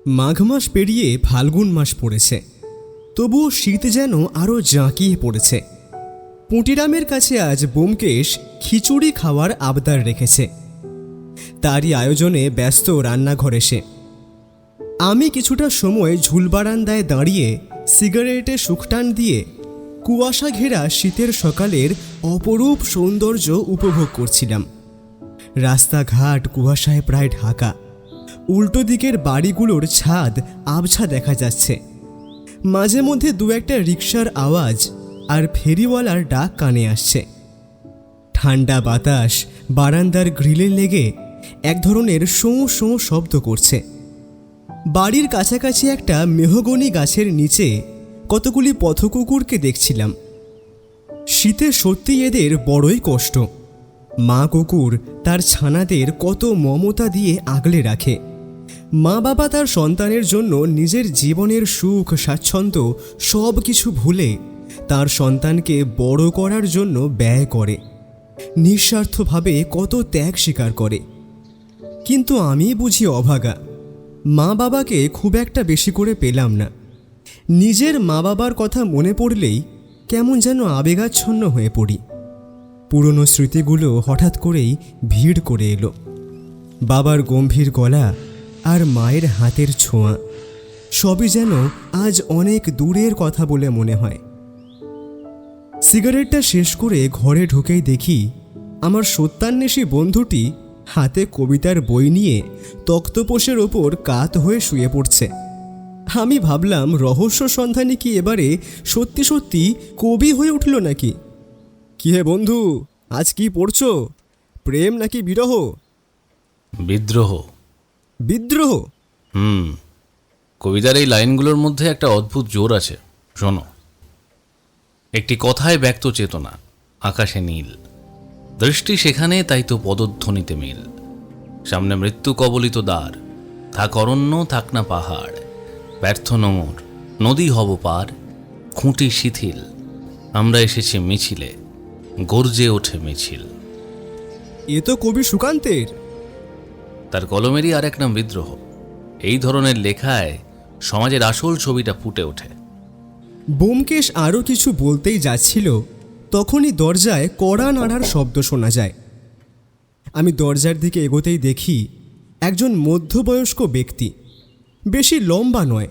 মাঘ মাস পেরিয়ে ফাল্গুন মাস পড়েছে, তবুও শীত যেন আরও জাঁকিয়ে পড়েছে। পুঁটিরামের কাছে আজ ব্যোমকেশ খিচুড়ি খাওয়ার আবদার রেখেছে। তারই আয়োজনে ব্যস্ত রান্নাঘরে সে। আমি কিছুটা সময় ঝুলবারান্দায় দাঁড়িয়ে সিগারেটে শুকটান দিয়ে কুয়াশা ঘেরা শীতের সকালের অপরূপ সৌন্দর্য উপভোগ করছিলাম। রাস্তাঘাট কুয়াশায় প্রায় ঢাকা, উল্টো দিকের বাড়িগুলোর ছাদ আবছা দেখা যাচ্ছে। মাঝে মধ্যে দু একটা রিকশার আওয়াজ আর ফেরিওয়ালার ডাক কানে আসছে। ঠান্ডা বাতাস বারান্দার গ্রিলে লেগে এক ধরনের শোঁ শোঁ শব্দ করছে। বাড়ির কাছাকাছি একটা মেহগনি গাছের নিচে কতগুলি পথকুকুরকে দেখছিলাম। শীতে সত্যি এদের বড়ই কষ্ট। মা কুকুর তার ছানাদের কত মমতা দিয়ে আগলে রাখে। মা বাবা তার সন্তানের জন্য নিজের জীবনের সুখ স্বাচ্ছন্দ্য সব কিছু ভুলে তার সন্তানকে বড় করার জন্য ব্যয় করে, নিঃস্বার্থভাবে কত ত্যাগ স্বীকার করে। কিন্তু আমি বুঝি অভাগা, মা বাবাকে খুব একটা বেশি করে পেলাম না। নিজের মা বাবার কথা মনে পড়লেই কেমন যেন আবেগাচ্ছন্ন হয়ে পড়ি। পুরনো স্মৃতিগুলো হঠাৎ করেই ভিড় করে এলো। বাবার গম্ভীর গলা আর মায়ের হাতের ছোঁয়া সবই যেন আজ অনেক দূরের কথা বলে মনে হয়। সিগারেটটা শেষ করে ঘরে ঢুকেই দেখি আমার সত্যান্বেষী বন্ধুটি হাতে কবিতার বই নিয়ে তক্তপোষের ওপর কাত হয়ে শুয়ে পড়ছে। আমি ভাবলাম, রহস্য সন্ধানী কি এবারে সত্যি সত্যি কবি হয়ে উঠল নাকি? কি হে বন্ধু, আজ কি পড়ছো? প্রেম নাকি বিরহ? বিদ্রোহ। বিদ্রোহ? কবিতার এই লাইনগুলোর মধ্যে একটা অদ্ভুত জোর আছে, শোনো। একটি কথায় ব্যক্ত চেতনা, আকাশে নীল দৃষ্টি সেখানে, তাই তো পদধ্বনিতে মিল। সামনে মৃত্যু কবলিত দ্বার, থাক অরণ্য থাক না পাহাড়, ব্যর্থ নোঙর নদী হব পার, খুঁটি শিথিল আমরা এসেছি মিছিলে, গর্জে ওঠে মিছিল। এ তো কবি সুকান্তের। তার কলমেরই আর এক নাম বিদ্রোহ। এই ধরনের লেখায় সমাজের আসল ছবিটা ফুটে ওঠে। ব্যোমকেশ আরও কিছু বলতেই যাচ্ছিল, তখনই দরজায় কড়া নাড়ার শব্দ শোনা যায়। আমি দরজার দিকে এগোতেই দেখি একজন মধ্যবয়স্ক ব্যক্তি, বেশি লম্বা নয়,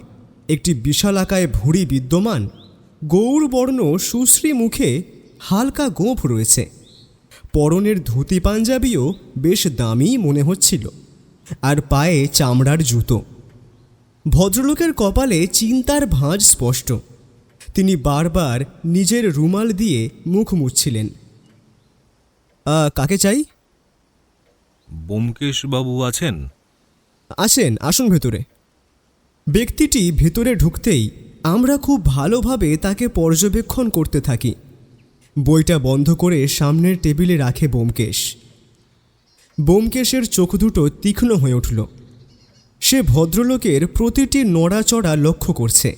একটি বিশালাকায় ভুঁড়ি বিদ্যমান, গৌরবর্ণ সুশ্রী মুখে হালকা গোঁফ রয়েছে। পরনের ধুতি পাঞ্জাবিও বেশ দামি মনে হচ্ছিল, আর পায়ে চামড়ার জুতো। ভদ্রলোকের কপালে চিন্তার ভাঁজ স্পষ্ট। তিনি বারবার নিজের রুমাল দিয়ে মুখ মুছছিলেন। কাকে চাই? ব্যোমকেশ বাবু আছেন? আসেন, আসুন ভেতরে। ব্যক্তিটি ভেতরে ঢুকতেই আমরা খুব ভালোভাবে তাকে পর্যবেক্ষণ করতে থাকি। বইটা বন্ধ করে সামনের টেবিলে রাখে ব্যোমকেশ। ব্যোমকেশের চোখ দুটো তীক্ষ্ণ হয়ে উঠল। সে ভদ্রলোকের প্রতিটি নড়াচড়া লক্ষ্য করছে।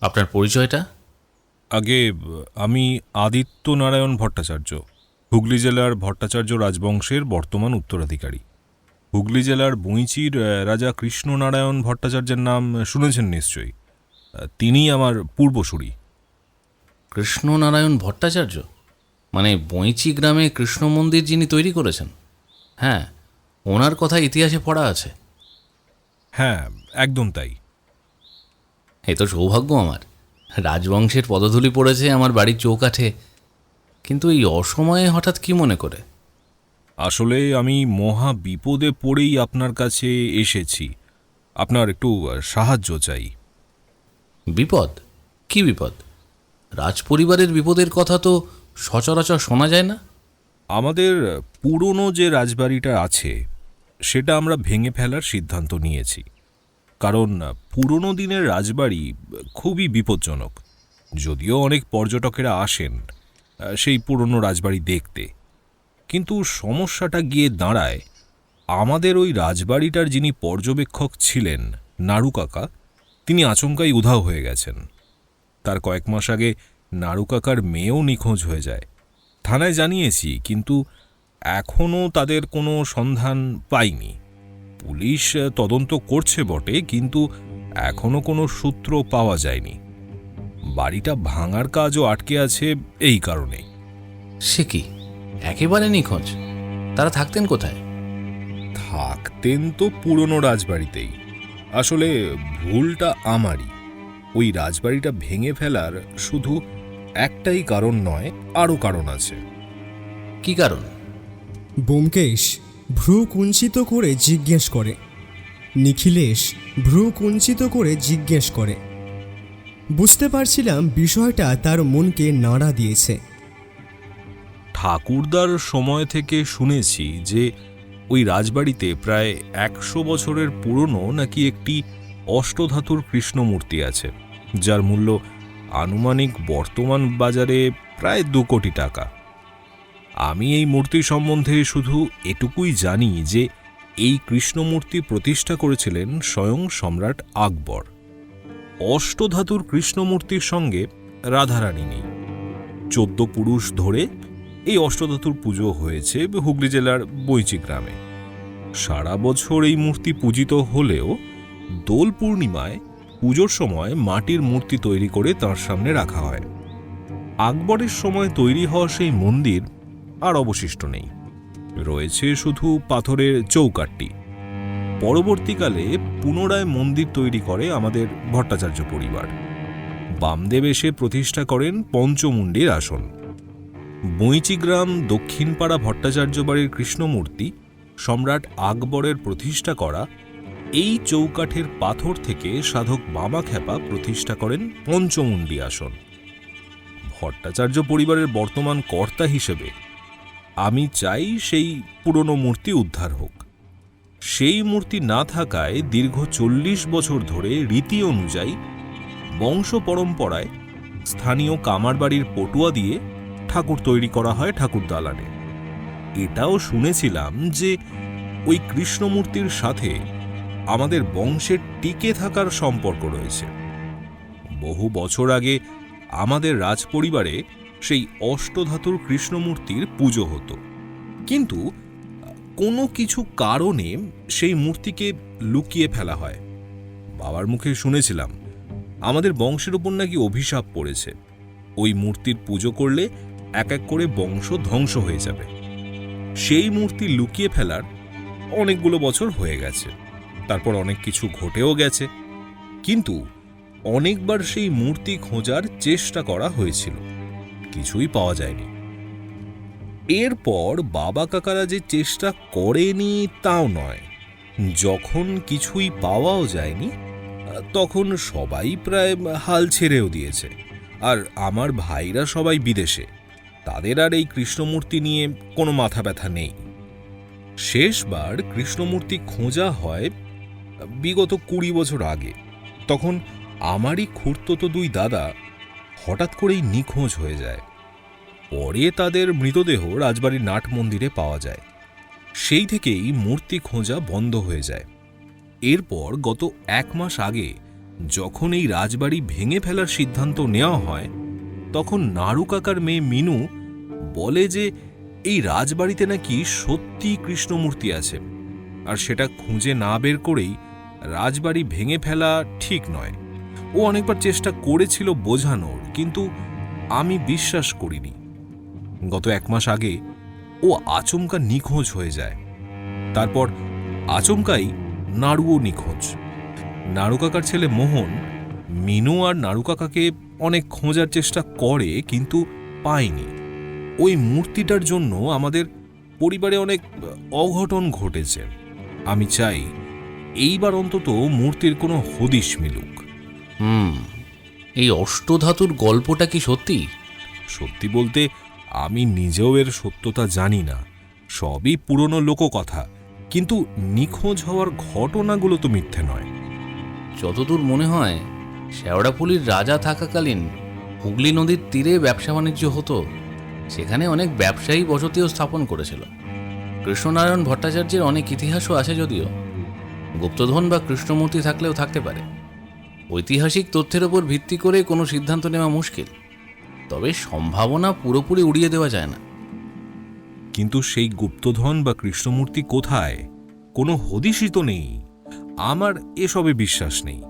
আপনার পরিচয়টা? আগে আমি আদিত্য নারায়ণ ভট্টাচার্য, হুগলি জেলার ভট্টাচার্য রাজবংশের বর্তমান উত্তরাধিকারী। হুগলি জেলার বৈঁচির রাজা কৃষ্ণনারায়ণ ভট্টাচার্যের নাম শুনেছেন নিশ্চয়ই। তিনিই আমার পূর্বসূরি। কৃষ্ণনারায়ণ ভট্টাচার্য মানে বৈঁচি গ্রামে কৃষ্ণ মন্দির যিনি তৈরি করেছেন? হ্যাঁ, ওনার কথা ইতিহাসে পড়া আছে। হ্যাঁ, একদম তাই। এ তো সৌভাগ্য আমার, রাজবংশের পদধূলি পড়েছে আমার বাড়ির চৌকাঠে। কিন্তু এই অসময়ে হঠাৎ কি মনে করে? আসলে আমি মহা বিপদে পড়েই আপনার কাছে এসেছি। আপনার একটু সাহায্য চাই। বিপদ? কি বিপদ? রাজপরিবারের বিপদের কথা তো সচরাচর শোনা যায় না। আমাদের পুরনো যে রাজবাড়িটা আছে সেটা আমরা ভেঙে ফেলার সিদ্ধান্ত নিয়েছি। কারণ পুরনো দিনের রাজবাড়ি খুবই বিপজ্জনক। যদিও অনেক পর্যটকেরা আসেন সেই পুরনো রাজবাড়ি দেখতে, কিন্তু সমস্যাটা গিয়ে দাঁড়ায় আমাদের ওই রাজবাড়িটার যিনি পর্যবেক্ষক ছিলেন নাড়ু কাকা, তিনি আচমকাই উধাও হয়ে গেছেন। তার কয়েক মাস আগে নাড়ু কাকার মেয়েও নিখোঁজ হয়ে যায়। থানায় জানিয়েছি, কিন্তু এখনও তাদের কোনো সন্ধান পাইনি। পুলিশ তদন্ত করছে বটে, কিন্তু এখনো কোনো সূত্র পাওয়া যায়নি। বাড়িটা ভাঙার কাজও আটকে আছে এই কারণেই। সে কি, একেবারে নিখোঁজ? তারা থাকতেন কোথায়? থাকতেন তো পুরনো রাজবাড়িতেই। আসলে ভুলটা আমারই। ওই রাজবাড়িটা ভেঙে ফেলার শুধু একটাই কারণ নয়, আরও কারণ আছে। কি কারণ? ব্যোমকেশ ভ্রু কুঞ্চিত করে জিজ্ঞেস করে। নিখিলেশ ভ্রু কুঞ্চিত করে জিজ্ঞেস করে। বুঝতে পারছিলাম বিষয়টা তার মনকে নাড়া দিয়েছে। ঠাকুরদার সময় থেকে শুনেছি যে ওই রাজবাড়িতে প্রায় 100 বছরের পুরনো নাকি একটি অষ্টধাতুর কৃষ্ণমূর্তি আছে, যার মূল্য আনুমানিক বর্তমান বাজারে প্রায় 2 কোটি টাকা। আমি এই মূর্তি সম্বন্ধে শুধু এটুকুই জানি যে এই কৃষ্ণমূর্তি প্রতিষ্ঠা করেছিলেন স্বয়ং সম্রাট আকবর। অষ্টধাতুর কৃষ্ণমূর্তির সঙ্গে রাধারানী নেই। 14 পুরুষ ধরে এই অষ্টধাতুর পুজো হয়েছে হুগলি জেলার বৈচি গ্রামে। সারা বছর এই মূর্তি পূজিত হলেও দোল পূর্ণিমায় পুজোর সময় মাটির মূর্তি তৈরি করে তার সামনে রাখা হয়। আকবরের সময় তৈরি হওয়া সেই মন্দির আর অবশিষ্ট নেই, রয়েছে শুধু পাথরের চৌকাঠটি। পরবর্তীকালে পুনরায় মন্দির তৈরি করে আমাদের ভট্টাচার্য পরিবার। বামদেব এসে প্রতিষ্ঠা করেন পঞ্চমুণ্ডির আসন। বৈচিগ্রাম দক্ষিণপাড়া ভট্টাচার্য বাড়ির কৃষ্ণমূর্তি সম্রাট আকবরের প্রতিষ্ঠা করা এই চৌকাঠের পাথর থেকে সাধক বামাখ্যাপা প্রতিষ্ঠা করেন পঞ্চমুণ্ডি আসন। ভট্টাচার্য পরিবারের বর্তমান কর্তা হিসেবে আমি চাই সেই পুরনো মূর্তি উদ্ধার হোক। সেই মূর্তি না থাকায় দীর্ঘ 40 বছর ধরে রীতি অনুযায়ী বংশ পরম্পরায় স্থানীয় কামারবাড়ির পটুয়া দিয়ে ঠাকুর তৈরি করা হয় ঠাকুর দালানে। এটাও শুনেছিলাম যে ওই কৃষ্ণমূর্তির সাথে আমাদের বংশের টিকে থাকার সম্পর্ক রয়েছে। বহু বছর আগে আমাদের রাজপরিবারে সেই অষ্টধাতুর কৃষ্ণমূর্তির পুজো হতো, কিন্তু কোনো কিছু কারণে সেই মূর্তিকে লুকিয়ে ফেলা হয়। বাবার মুখে শুনেছিলাম আমাদের বংশের উপর নাকি অভিশাপ পড়েছে, ওই মূর্তির পুজো করলে এক এক করে বংশ ধ্বংস হয়ে যাবে। সেই মূর্তি লুকিয়ে ফেলার অনেকগুলো বছর হয়ে গেছে, তারপর অনেক কিছু ঘটেও গেছে, কিন্তু অনেকবার সেই মূর্তি খোঁজার চেষ্টা করা হয়েছিল, কিছুই পাওয়া যায়নি। এরপর বাবা কাকারা যে চেষ্টা করেনি তাও নয়, যখন কিছুই পাওয়াও যায়নি তখন সবাই প্রায় হাল ছেড়েও দিয়েছে। আর আমার ভাইরা সবাই বিদেশে, তাদের আর এই কৃষ্ণমূর্তি নিয়ে কোনো মাথা ব্যথা নেই। শেষবার কৃষ্ণমূর্তি খোঁজা হয় বিগত 20 বছর আগে। তখন আমারই খুড়তুতো 2 দাদা হঠাৎ করেই নিখোঁজ হয়ে যায়। পরে তাদের মৃতদেহ রাজবাড়ির নাট মন্দিরে পাওয়া যায়। সেই থেকেই মূর্তি খোঁজা বন্ধ হয়ে যায়। এরপর গত 1 মাস আগে যখন এই রাজবাড়ি ভেঙে ফেলার সিদ্ধান্ত নেওয়া হয়, তখন নাড়ু কাকার মেয়ে মিনু বলে যে এই রাজবাড়িতে নাকি সত্যি কৃষ্ণমূর্তি আছে, আর সেটা খুঁজে না বের করেই রাজবাড়ি ভেঙে ফেলা ঠিক নয়। ও অনেকবার চেষ্টা করেছিল বোঝানোর, কিন্তু আমি বিশ্বাস করিনি। গত 1 মাস আগে ও আচমকা নিখোঁজ হয়ে যায়। তারপর আচমকাই নাড়ুও নিখোঁজ। নাড়ু কাকার ছেলে মোহন মিনু আর নাড়ু কাকাকে অনেক খোঁজার চেষ্টা করে, কিন্তু পায়নি। ওই মূর্তিটার জন্য আমাদের পরিবারে অনেক অঘটন ঘটেছে। আমি চাই এইবার অন্তত মূর্তির কোনো হদিশ মিলুক। এই অষ্টধাতুর গল্পটা কি সত্যি? সত্যি বলতে আমি নিজেও এর সত্যতা জানি না, সবই পুরনো লোককথা, কিন্তু নিখোঁজ হওয়ার ঘটনাগুলো তো মিথ্যে নয়। যতদূর মনে হয় শেওড়াফুলির রাজা থাকাকালীন হুগলি নদীর তীরে ব্যবসা বাণিজ্য হতো, সেখানে অনেক ব্যবসায়ী বসতিও স্থাপন করেছিল। কৃষ্ণনারায়ণ ভট্টাচার্যের অনেক ইতিহাসও আছে, যদিও গুপ্তধন বা কৃষ্ণমূর্তি থাকলেও থাকতে পারে। ঐতিহাসিক তথ্যের উপর ভিত্তি করে কোনো সিদ্ধান্ত নেওয়া মুশকিল, তবে সম্ভাবনা পুরোপুরি উড়িয়ে দেওয়া যায় না। কিন্তু সেই গুপ্তধন বা কৃষ্ণমূর্তি কোথায় কোনো হদিশই তো নেই। আমার এসবে বিশ্বাস নেই।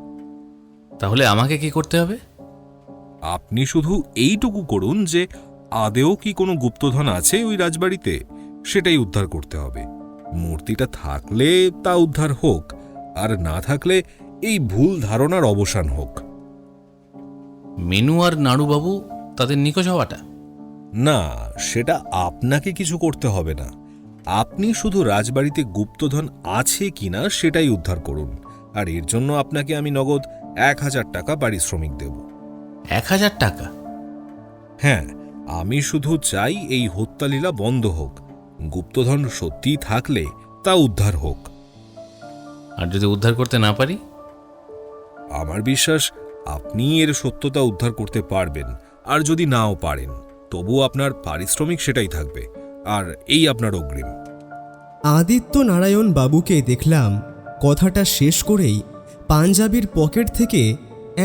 তাহলে আমাকে কি করতে হবে? আপনি শুধু এইটুকু করুন যে আদেও কি কোনো গুপ্তধন আছে ওই রাজবাড়িতে, সেটাই উদ্ধার করতে হবে। মূর্তিটা থাকলে তা উদ্ধার হোক, আর না থাকলে এই ভুল ধারণার অবসান হোক। মিনু আর নাড়ুবাবু তাদের নিখোঁজ হওয়াটা? না, সেটা আপনাকে কিছু করতে হবে না। আপনি শুধু রাজবাড়িতে গুপ্তধন আছে কিনা সেটাই উদ্ধার করুন, আর এর জন্য আপনাকে আমি নগদ 1000 টাকা পারিশ্রমিক দেব। 1000 টাকা? হ্যাঁ, আমি শুধু চাই এই হত্যালীলা বন্ধ হোক। গুপ্তধন সত্যিই থাকলে তা উদ্ধার হোক। আর যদি উদ্ধার করতে না পারি? আমার বিশ্বাস আপনি এর সত্যতা উদ্ধার করতে পারবেন, আর যদি নাও পারেন তবু আপনার পারিশ্রমিক সেটাই থাকবে, আর এই আপনার অগ্রিম। আদিত্য নারায়ণ বাবুকে দেখলাম কথাটা শেষ করেই পাঞ্জাবির পকেট থেকে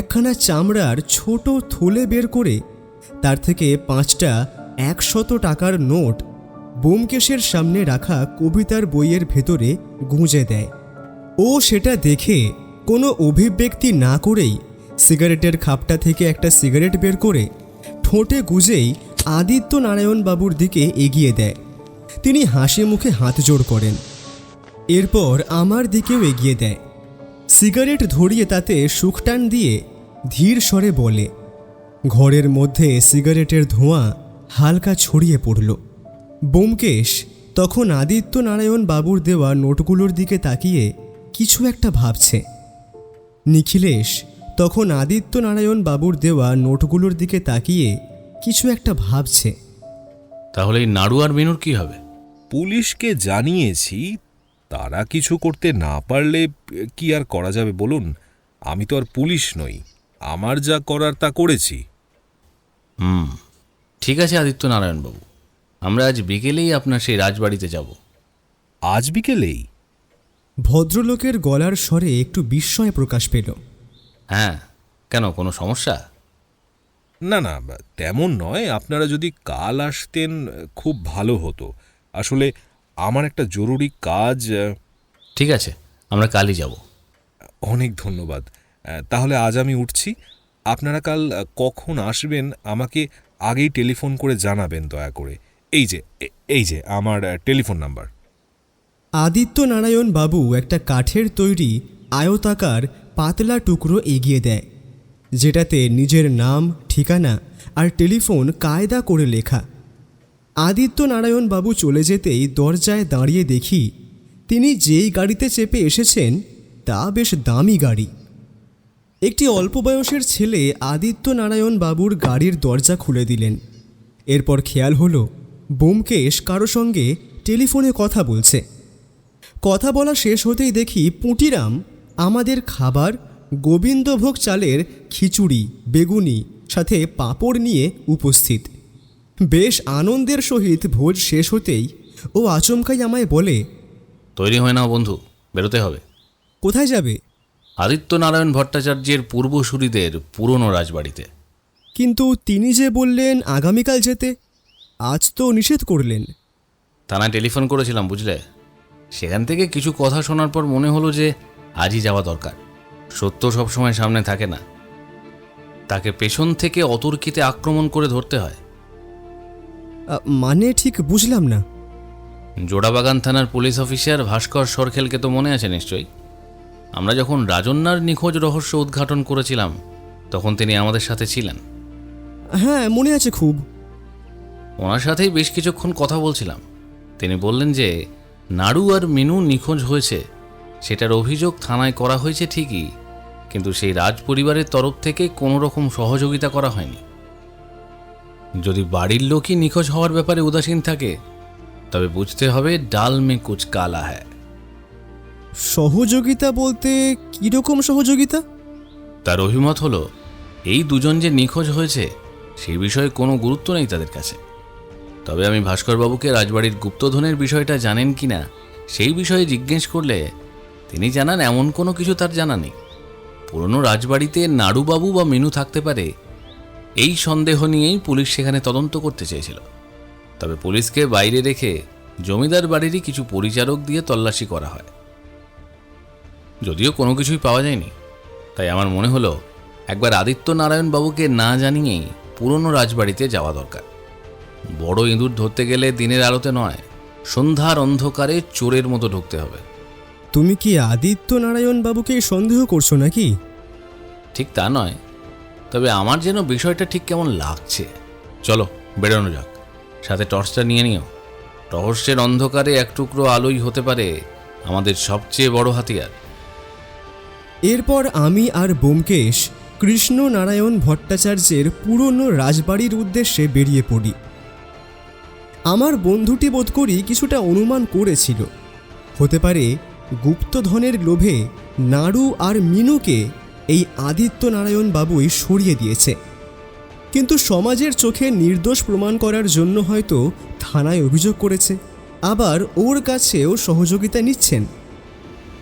একখানা চামড়ার ছোট থলে বের করে তার থেকে 5টা 100 টাকার নোট ব্যোমকেশের সামনে রাখা কবিতার বইয়ের ভেতরে গুঁজে দেয়। ও সেটা দেখে কোনো অভিব্যক্তি না করেই সিগারেটের খাপটা থেকে একটা সিগারেট বের করে ঠোঁটে গুজেই আদিত্য নারায়ণ বাবুর দিকে এগিয়ে দেয়। তিনি হাসি মুখে হাতজোড় করেন, এরপর আমার দিকেও এগিয়ে দেয়। সিগারেট ধরিয়ে তাতে শুকটান দিয়ে ধীর স্বরে বলে। ঘরের মধ্যে সিগারেটের ধোঁয়া হালকা ছড়িয়ে পড়ল। ব্যোমকেশ তখন আদিত্য নারায়ণ বাবুর দেওয়া নোটগুলোর দিকে তাকিয়ে কিছু একটা ভাবছে। নিখিলেশ তখন আদিত্য নারায়ণ বাবুর দেওয়া নোটগুলোর দিকে তাকিয়ে কিছু একটা ভাবছে। তাহলে এই নাড়ু আর মিনুর কি হবে? পুলিশকে জানিয়েছি, তারা কিছু করতে না পারলে কি আর করা যাবে বলুন? আমি তো আর পুলিশ নই, আমার যা করার তা করেছি। ঠিক আছে আদিত্য নারায়ণবাবু, আমরা আজ বিকেলেই আপনার সেই রাজবাড়িতে যাব। আজ বিকেলেই? ভদ্রলোকের গলার স্বরে একটু বিস্ময় প্রকাশ পেল। হ্যাঁ, কেন, কোনো সমস্যা? না না, তেমন নয়। আপনারা যদি কাল আসতেন খুব ভালো হতো। আসলে আমার একটা জরুরি কাজ। ঠিক আছে, আমরা কালই যাব। অনেক ধন্যবাদ। তাহলে আজ আমি উঠছি। আপনারা কাল কখন আসবেন আমাকে আগেই টেলিফোন করে জানাবেন দয়া করে। এই যে আমার টেলিফোন নাম্বার। আদিত্য নারায়ণ বাবু একটা কাঠের তৈরি আয়তাকার পাতলা টুকরো এগিয়ে দেয়, যেটাতে নিজের নাম, ঠিকানা আর টেলিফোন কায়দা করে লেখা। আদিত্য নারায়ণ বাবু চলে যেতেই দরজায় দাঁড়িয়ে দেখি তিনি যেই গাড়িতে চেপে এসেছেন তা বেশ দামি গাড়ি। একটি অল্প বয়সের ছেলে আদিত্য নারায়ণ বাবুর গাড়ির দরজা খুলে দিলেন। এরপর খেয়াল হলো ব্যোমকেশ কারো সঙ্গে টেলিফোনে কথা বলছে। কথা বলা শেষ হতেই দেখি পুঁটিরাম আমাদের খাবার গোবিন্দভোগ চালের খিচুড়ি, বেগুনি সাথে পাঁপড় নিয়ে উপস্থিত। বেশ আনন্দের সহিত ভোজ শেষ হতেই ও আচমকাই আমায় বলে, তৈরি হয় না বন্ধু, বেরোতে হবে। কোথায় যাবে? আদিত্য নারায়ণ ভট্টাচার্যের পূর্বসূরিদের পুরনো রাজবাড়িতে। কিন্তু তিনি যে বললেন আগামীকাল যেতে, আজ তো নিষেধ করলেন। থানায় টেলিফোন করেছিলাম, বুঝলে। সেখান থেকে কিছু কথা শোনার পর মনে হলো যে আজই যাওয়া দরকার। সত্য সবসময় সামনে থাকে না, তাকে পেছন থেকে অতর্কিতে আক্রমণ করে ধরতে হয়। মানে ঠিক বুঝলাম না। জোড়াবাগান থানার পুলিশ অফিসার ভাস্কর সরখেলকে তো মনে আছে নিশ্চয়ই। আমরা যখন রাজন্যার নিখোঁজ রহস্য উদ্ঘাটন করেছিলাম তখন তিনি আমাদের সাথে ছিলেন। হ্যাঁ, মনে আছে খুব। ওনার সাথেই বেশ কিছুক্ষণ কথা বলছিলাম। তিনি বললেন যে নাড়ু আর মিনু নিখোঁজ হয়েছে, সেটার অভিযোগ থানায় করা হয়েছে ঠিকই, কিন্তু সেই রাজ পরিবারের তরফ থেকে কোনো রকম সহযোগিতা করা হয়নি। যদি বাড়ির লোকই নিখোঁজ হওয়ার ব্যাপারে উদাসীন থাকে তবে বুঝতে হবে ডাল মে কুচ কালা হ্যায়। সহযোগিতা বলতে কীরকম সহযোগিতা? তার অভিমত হলো এই দুজন যে নিখোঁজ হয়েছে সেই বিষয়ে কোনো গুরুত্ব নেই তাদের কাছে। তবে আমি ভাস্করবাবুকে রাজবাড়ির গুপ্তধনের বিষয়টা জানেন কি না সেই বিষয়ে জিজ্ঞেস করলে তিনি জানান এমন কোনো কিছু তার জানা নেই। পুরনো রাজবাড়িতে নাড়ুবাবু বা মিনু থাকতে পারে এই সন্দেহ নিয়েই পুলিশ সেখানে তদন্ত করতে চেয়েছিল। তবে পুলিশকে বাইরে রেখে জমিদার বাড়িরই কিছু পরিচারক দিয়ে তল্লাশি করা হয়। যদিও কোনো কিছুই পাওয়া যায়নি, তাই আমার মনে হলো একবার আদিত্য নারায়ণ বাবুকে না জানিয়েই পুরনো রাজবাড়িতে যাওয়া দরকার। বড় ইঁদুর ধরতে গেলে দিনের আলোতে নয়, সন্ধ্যার অন্ধকারে চোরের মতো ঢুকতে হবে। তুমি কি আদিত্য নারায়ণ বাবুকে সন্দেহ করছো নাকি? ঠিক তা নয়, তবে আমার যেন বিষয়টা ঠিক কেমন লাগছে। চলো বেরোনো যাক, সাথে টর্চটা নিয়ে নিও। রহস্যের অন্ধকারে এক টুকরো আলোই হতে পারে আমাদের সবচেয়ে বড় হাতিয়ার। এরপর আমি আর ব্যোমকেশ কৃষ্ণনারায়ণ ভট্টাচার্যের পুরনো রাজবাড়ির উদ্দেশ্যে বেরিয়ে পড়ি। আমার বন্ধুটি বোধ করি কিছুটা অনুমান করেছিল, হতে পারে গুপ্তধনের লোভে নাড়ু আর মিনুকে এই আদিত্য নারায়ণ বাবুই সরিয়ে দিয়েছে। কিন্তু সমাজের চোখে নির্দোষ প্রমাণ করার জন্য হয়তো থানায় অভিযোগ করেছে, আবার ওর কাছেও সহযোগিতা নিচ্ছেন।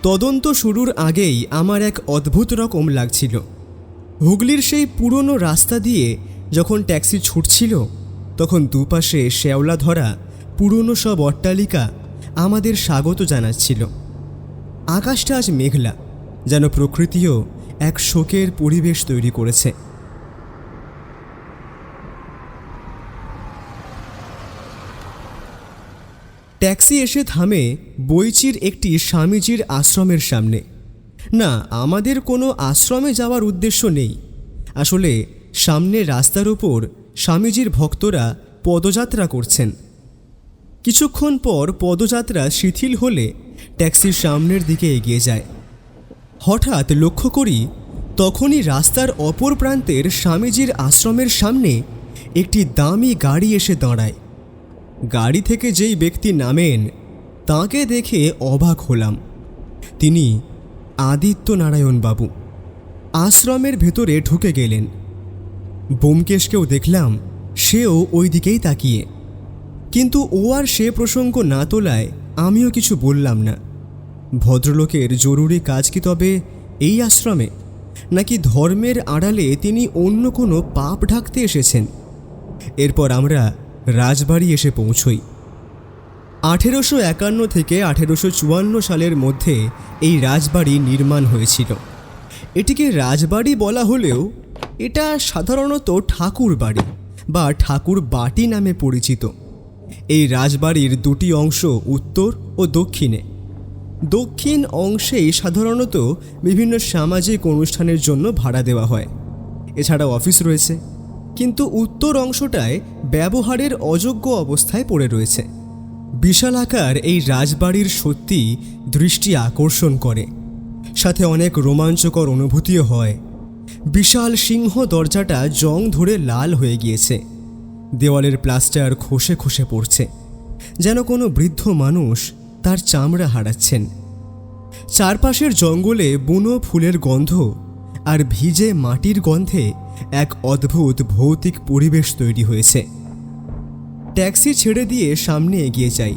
তদন্ত শুরুর আগেই আমার এক অদ্ভুত রকম লাগছিল। হুগলির সেই পুরনো রাস্তা দিয়ে যখন ট্যাক্সি ছুটছিল, তখন দুপাশে শ্যাওলা ধরা পুরনো সব অট্টালিকা আমাদের স্বাগত জানাচ্ছিল। আকাশটা আজ মেঘলা, যেন প্রকৃতিও এক শোকের পরিবেশ তৈরি করেছে। ট্যাক্সি এসে থামে বইচির একটি স্বামীজির আশ্রমের সামনে। না, আমাদের কোনো আশ্রমে যাওয়ার উদ্দেশ্য নেই। আসলে সামনে রাস্তার উপর স্বামীজির ভক্তরা পদযাত্রা করছেন। কিছুক্ষণ পর পদযাত্রা শিথিল হলে ট্যাক্সির সামনের দিকে এগিয়ে যায়। হঠাৎ লক্ষ্য করি তখনই রাস্তার অপর প্রান্তের স্বামীজির আশ্রমের সামনে একটি দামি গাড়ি এসে দাঁড়ায়। গাড়ি থেকে যেই ব্যক্তি নামেন তাকে দেখে অবাক হলাম। তিনি আদিত্য নারায়ণ বাবু। আশ্রমের ভেতরে ঢুকে গেলেন। ব্যোমকেশকেও দেখলাম, সেও ওই দিকেই তাকিয়ে। কিন্তু ও আর সে প্রসঙ্গ না তোলায় আমিও কিছু বললাম না। ভদ্রলোকের জরুরি কাজ কি তবে এই আশ্রমে, নাকি ধর্মের আড়ালে তিনি অন্য কোনো পাপ ঢাকতে এসেছেন? এরপর আমরা রাজবাড়ি এসে পৌঁছই। 1851 থেকে 1854 সালের মধ্যে এই রাজবাড়ি নির্মাণ হয়েছিল। এটিকে রাজবাড়ি বলা হলেও এটা সাধারণত ঠাকুর বাড়ি বা ঠাকুর বাটি নামে পরিচিত। এই রাজবাড়ির দুটি অংশ উত্তর ও দক্ষিণে। দক্ষিণ অংশেই সাধারণত বিভিন্ন সামাজিক অনুষ্ঠানের জন্য ভাড়া দেওয়া হয়, এছাড়াও অফিস রয়েছে। কিন্তু উত্তর অংশটায় ব্যবহারের অযোগ্য অবস্থায় পড়ে রয়েছে। বিশালাকার এই রাজবাড়ির সত্যি দৃষ্টি আকর্ষণ করে, সাথে অনেক রোমাঞ্চকর অনুভূতিও হয়। বিশাল সিংহ দরজাটা জং ধরে লাল হয়ে গিয়েছে, দেওয়ালের প্লাস্টার খসে খসে পড়ছে, যেন কোনো বৃদ্ধ মানুষ তার চামড়া হারাচ্ছেন। চারপাশের জঙ্গলে বুনো ফুলের গন্ধ আর ভিজে মাটির গন্ধে এক অদ্ভুত ভৌতিক পরিবেশ তৈরি হয়েছে। ট্যাক্সি ছেড়ে দিয়ে সামনে এগিয়ে যাই।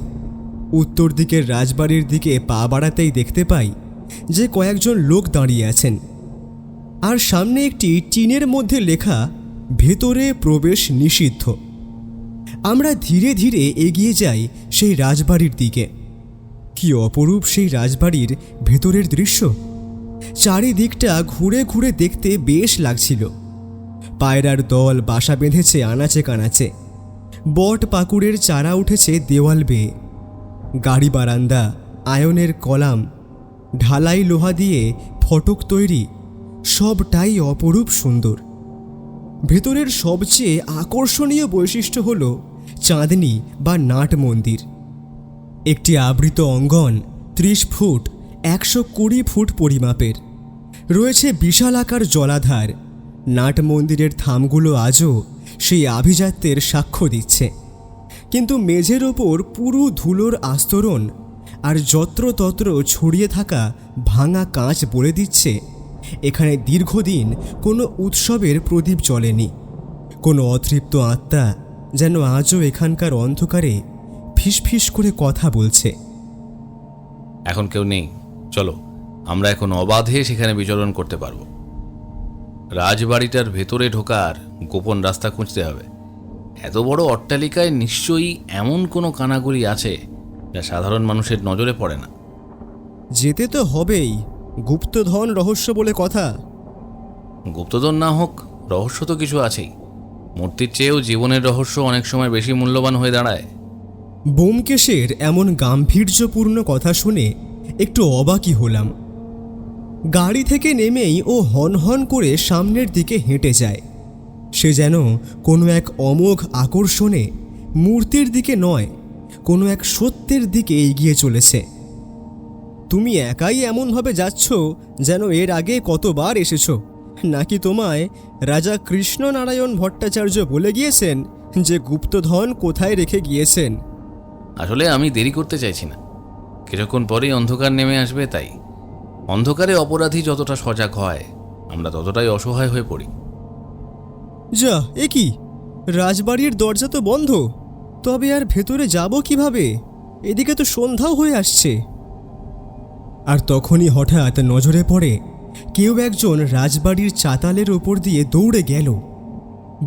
উত্তর দিকের রাজবাড়ির দিকে পা বাড়াতেই দেখতে পাই যে কয়েকজন লোক দাঁড়িয়ে আছেন, আর সামনে একটি টিনের মধ্যে লেখা ভেতরে প্রবেশ নিষিদ্ধ। আমরা ধীরে ধীরে এগিয়ে যাই সেই রাজবাড়ির দিকে। কি অপরূপ সেই রাজবাড়ির ভেতরের দৃশ্য! চারিদিকটা ঘুরে ঘুরে দেখতে বেশ লাগছিল। পায়রার দল বাসা বেঁধেছে আনাচে কানাচে, বট পাকুড়ের চারা উঠেছে দেওয়াল বেয়ে। গাড়ি বারান্দা, আয়নের কলাম, ঢালাই লোহা দিয়ে ফটক তৈরি, সবটাই অপরূপ সুন্দর। ভেতরের সবচেয়ে আকর্ষণীয় বৈশিষ্ট্য হল চাঁদনি বা নাট মন্দির। একটি আবৃত অঙ্গন 30 ফুট 120 ফুট পরিমাপের। রয়েছে বিশালাকার জলাধার। নাট মন্দিরের থামগুলো আজও সেই আভিজাত্যের সাক্ষ্য দিচ্ছে, কিন্তু মেঝের ওপর পুরু ধুলোর আস্তরণ আর যত্রতত্র ছড়িয়ে থাকা ভাঙা কাঁচ বলে দিচ্ছে এখানে দীর্ঘদিন কোনো উৎসবের প্রদীপ জ্বলেনি। কোনো অতৃপ্ত আত্মা যেন আজও এখানকার অন্ধকারে ফিসফিস করে কথা বলছে। এখন কেউ নেই, চলো আমরা এখন অবাধে সেখানে বিচরণ করতে পারবো। রাজবাড়িটার ভেতরে ঢোকার গোপন রাস্তা খুঁজতে হবে। এত বড় অট্টালিকায় নিশ্চয়ই এমন কোনো কানাগলি আছে যা সাধারণ মানুষের নজরে পড়ে না। যেতে তো হবেই, গুপ্তধন রহস্য বলে কথা। গুপ্তধন না হোক, রহস্য তো কিছু আছেই। মূর্তির চেয়েও জীবনের রহস্য অনেক সময় বেশি মূল্যবান হয়ে দাঁড়ায়। ব্যোমকেশের এমন গাম্ভীর্যপূর্ণ কথা শুনে একটু অবাকই হলাম। গাড়ি থেকে নেমেই ও হন হন করে সামনের দিকে হেঁটে যায়। সে যেন কোনো এক অমোঘ আকর্ষণে মূর্তির দিকে নয়, কোনো এক সত্যের দিকে এগিয়ে চলেছে। তুমি একাই এমনভাবে যাচ্ছ যেন এর আগে কতবার এসেছো, নাকি তোমায় রাজা কৃষ্ণনারায়ণ ভট্টাচার্য বলে গিয়েছেন যে গুপ্তধন কোথায় রেখে গিয়েছেন? আসলে আমি দেরি করতে চাইছি না, কিছুক্ষণ পরেই অন্ধকার নেমে আসবে। তাই অন্ধকারে অপরাধী যতটা সজাগ হয়, আমরা ততটাই অসহায় হয়ে পড়ি। যা, এ কি! রাজবাড়ির দরজা তো বন্ধ, তবে আর ভেতরে যাব কিভাবে? এদিকে তো সন্ধ্যাও হয়ে আসছে। আর তখনই হঠাৎ নজরে পড়ে কেউ একজন রাজবাড়ির চাতালের ওপর দিয়ে দৌড়ে গেল।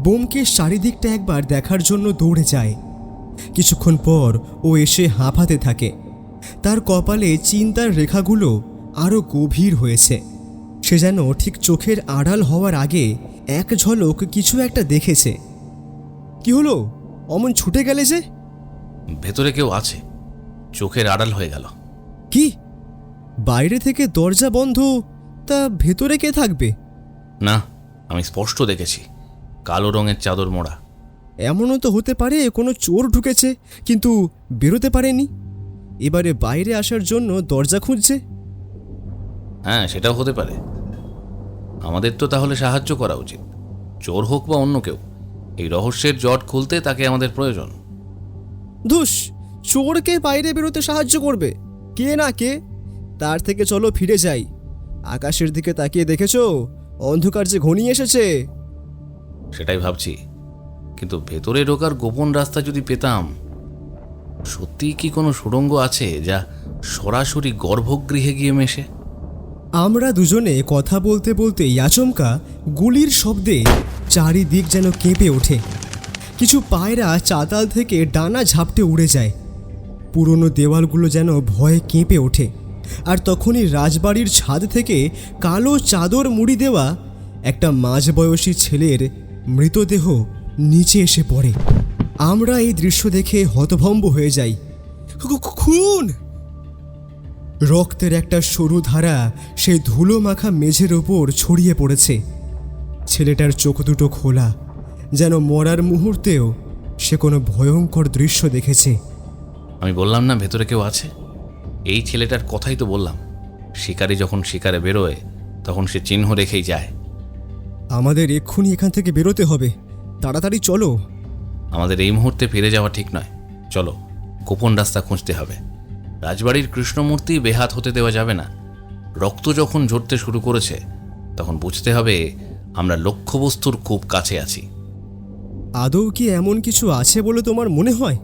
ব্যোমকেশ চারিদিকটা একবার দেখার জন্য দৌড়ে যায়। কিছুক্ষণ পর ও এসে হাঁপাতে থাকে। তার কপালে চিন্তার রেখাগুলো আরও গভীর হয়েছে। সে যেন ঠিক চোখের আড়াল হওয়ার আগে এক ঝলক কিছু একটা দেখেছে। কি হলো? অমন ছুটে গেলে যে? ভেতরে কেউ আছে, চোখের আড়াল হয়ে গেল। কি? বাইরে থেকে দরজা বন্ধ, তা ভেতরে কে থাকবে? না, আমি স্পষ্ট দেখেছি, কালো রঙের চাদর মোড়া। এমনও তো হতে পারে কোনো চোর ঢুকেছে কিন্তু বেরোতে পারেনি, এবারে বাইরে আসার জন্য দরজা খুঁজছে। হ্যাঁ, সেটাও হতে পারে। আমাদের তো তাহলে সাহায্য করা উচিত। চোর হোক বা অন্য কেউ, এই রহস্যের জট খুলতে তাকে আমাদের প্রয়োজন। ধুস, চোরকে বাইরে বেরোতে সাহায্য করবে কে না কে? তার থেকে চলো ফিরে যাই। আকাশের দিকে তাকিয়ে দেখেছো অন্ধকার যে ঘনিয়ে এসেছে? সেটাই ভাবছি, কিন্তু ভেতরে ঢোকার গোপন রাস্তা যদি পেতাম। সত্যিই কি কোনো সুড়ঙ্গ আছে যা সরাসরি গর্ভগৃহে গিয়ে মেশে? আমরা দুজনে কথা বলতে বলতেই আচমকা গুলির শব্দে চারিদিক যেন কেঁপে ওঠে। কিছু পায়রা চাতাল থেকে ডানা ঝাপটে উড়ে যায়। পুরনো দেওয়ালগুলো যেন ভয়ে কেঁপে ওঠে। আর তখনই রাজবাড়ির ছাদ থেকে কালো চাদর মুড়ি দেওয়া একটা মাঝবয়সী ছেলের মৃতদেহ নিচে এসে পড়ে। আমরা এই দৃশ্য দেখে হতভম্ব হয়ে যাই। খুন! রক্তের একটা সরু ধারা সেই ধুলো মাখা মেঝের ওপর ছড়িয়ে পড়েছে। ছেলেটার চোখ দুটো খোলা, যেন মরার মুহূর্তেও সে কোনো ভয়ঙ্কর দৃশ্য দেখেছে। আমি বললাম না ভেতরে কেউ আছে? এই ছেলেটার কথাই তো বললাম। শিকারি যখন শিকারে বেরোয় তখন সে চিহ্ন রেখেই যায়। আমাদের এক্ষুনি এখান থেকে বেরোতে হবে, তাড়াতাড়ি চলো। আমাদের এই মুহূর্তে ফিরে যাওয়া ঠিক নয়। চলো, গোপন রাস্তা খুঁজতে হবে। রাজবাড়ির কৃষ্ণমূর্তি বেহাত হতে দেওয়া যাবে না। রক্ত যখন ঝরতে শুরু করেছে তখন বুঝতে হবে আমরা লক্ষ্যবস্তুর খুব কাছে আছি। আদৌ কি এমন কিছু আছে বলে তোমার মনে হয়?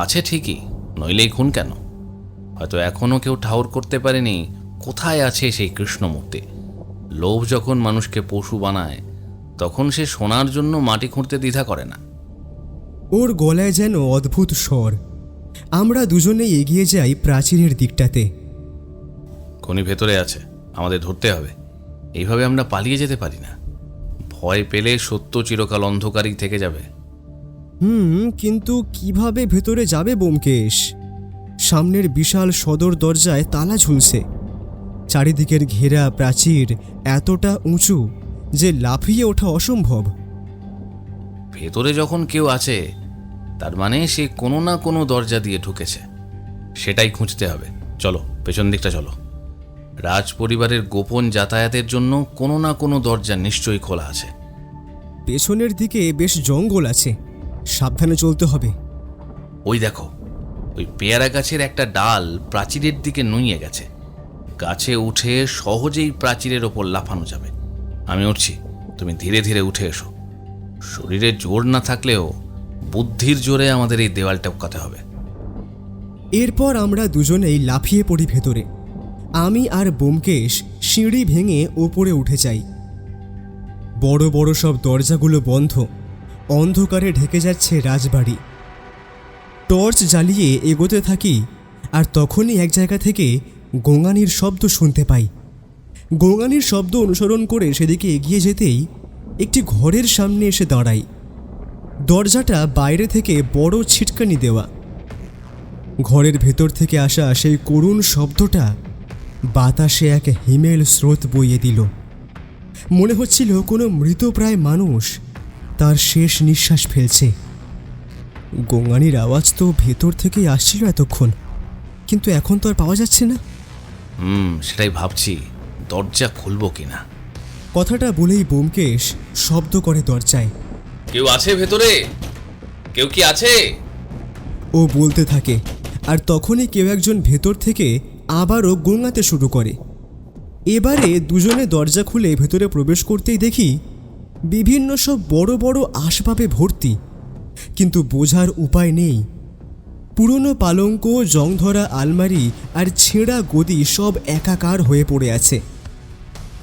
আছে ঠিকই, নইলেই খুন কেন? হয়তো এখনও কেউ ঠাউর করতে পারেনি কোথায় আছে সেই কৃষ্ণমূর্তি। লোভ যখন মানুষকে পশু বানায় তখন সে সোনার জন্য মাটি খুঁড়তে দ্বিধা করে না। ওর গলায় যেন অদ্ভুত স্বর। আমরা দুজনেই এগিয়ে যাই প্রাচীরের দিকটাতে। খনি ভেতরে আছে, আমাদের ধরতে হবে। এইভাবে আমরা পালিয়ে যেতে পারি না। ভয় পেলে সত্য চিরকাল অন্ধকারই থেকে যাবে। কিন্তু কিভাবে ভেতরে যাবে ব্যোমকেশ? সামনের বিশাল সদর দরজায় তালা ঝুলছে। চারিদিকের ঘেরা প্রাচীর এতটা উঁচু যে লাফিয়ে ওঠা অসম্ভব। ভেতরে যখন কেউ আছে তার মানে সে কোনো না কোনো দরজা দিয়ে ঢুকেছে। সেটাই খুঁজতে হবে। চলো, পেছন দিকটা চলো। রাজ পরিবারের গোপন যাতায়াতের জন্য কোনো না কোনো দরজা নিশ্চয়ই খোলা আছে। পেছনের দিকে বেশ জঙ্গল আছে, সাবধানে চলতে হবে। ওই দেখো, ওই পেয়ারা গাছের একটা ডাল প্রাচীরের দিকে নুইয়ে গেছে। গাছে উঠে সহজেই প্রাচীরের ওপর লাফানো যাবে। আমি উঠছি, তুমি ধীরে ধীরে উঠে এসো। শরীরে জোর না থাকলেও বুদ্ধির জোরে আমাদের এই দেওয়াল টপকাতে হবে। এরপর আমরা দুজনেই লাফিয়ে পড়ি ভেতরে। আমি আর ব্যোমকেশ সিঁড়ি ভেঙে ওপরে উঠে যাই। বড় বড় সব দরজাগুলো বন্ধ, অন্ধকারে ঢেকে যাচ্ছে রাজবাড়ি। টর্চ জ্বালিয়ে এগোতে থাকি, আর তখনই এক জায়গা থেকে গোঙানির শব্দ শুনতে পাই। গোঙানির শব্দ অনুসরণ করে সেদিকে এগিয়ে যেতেই একটি ঘরের সামনে এসে দাঁড়াই। দরজাটা বাইরে থেকে বড় ছিটকানি দেওয়া। ঘরের ভেতর থেকে আসা সেই করুণ শব্দটা বাতাসে এক হিমেল স্রোত বইয়ে দিল। মনে হচ্ছিল কোনো মৃতপ্রায় মানুষ তার শেষ নিঃশ্বাস ফেলছে। গোঙানির আওয়াজ তো ভেতর থেকেই আসছিল এতক্ষণ, কিন্তু এখন তো আর পাওয়া যাচ্ছে না। সেটাই ভাবছি দরজা খুলবো কিনা। কথাটা বলেই ব্যোমকেশ শব্দ করে দরজায়। কেউ আছে ভেতরে? কেউ কি আছে? ও বলতে থাকে, আর তখনই কেউ একজন ভেতর থেকে আবারও গোঙাতে শুরু করে। এবারে দুজনে দরজা খুলে ভেতরে প্রবেশ করতেই দেখি বিভিন্ন সব বড় বড় আসবাবে ভর্তি, কিন্তু বোঝার উপায় নেই। পুরনো পালঙ্ক, জংধরা আলমারি আর ছেঁড়া গদি সব একাকার হয়ে পড়ে আছে।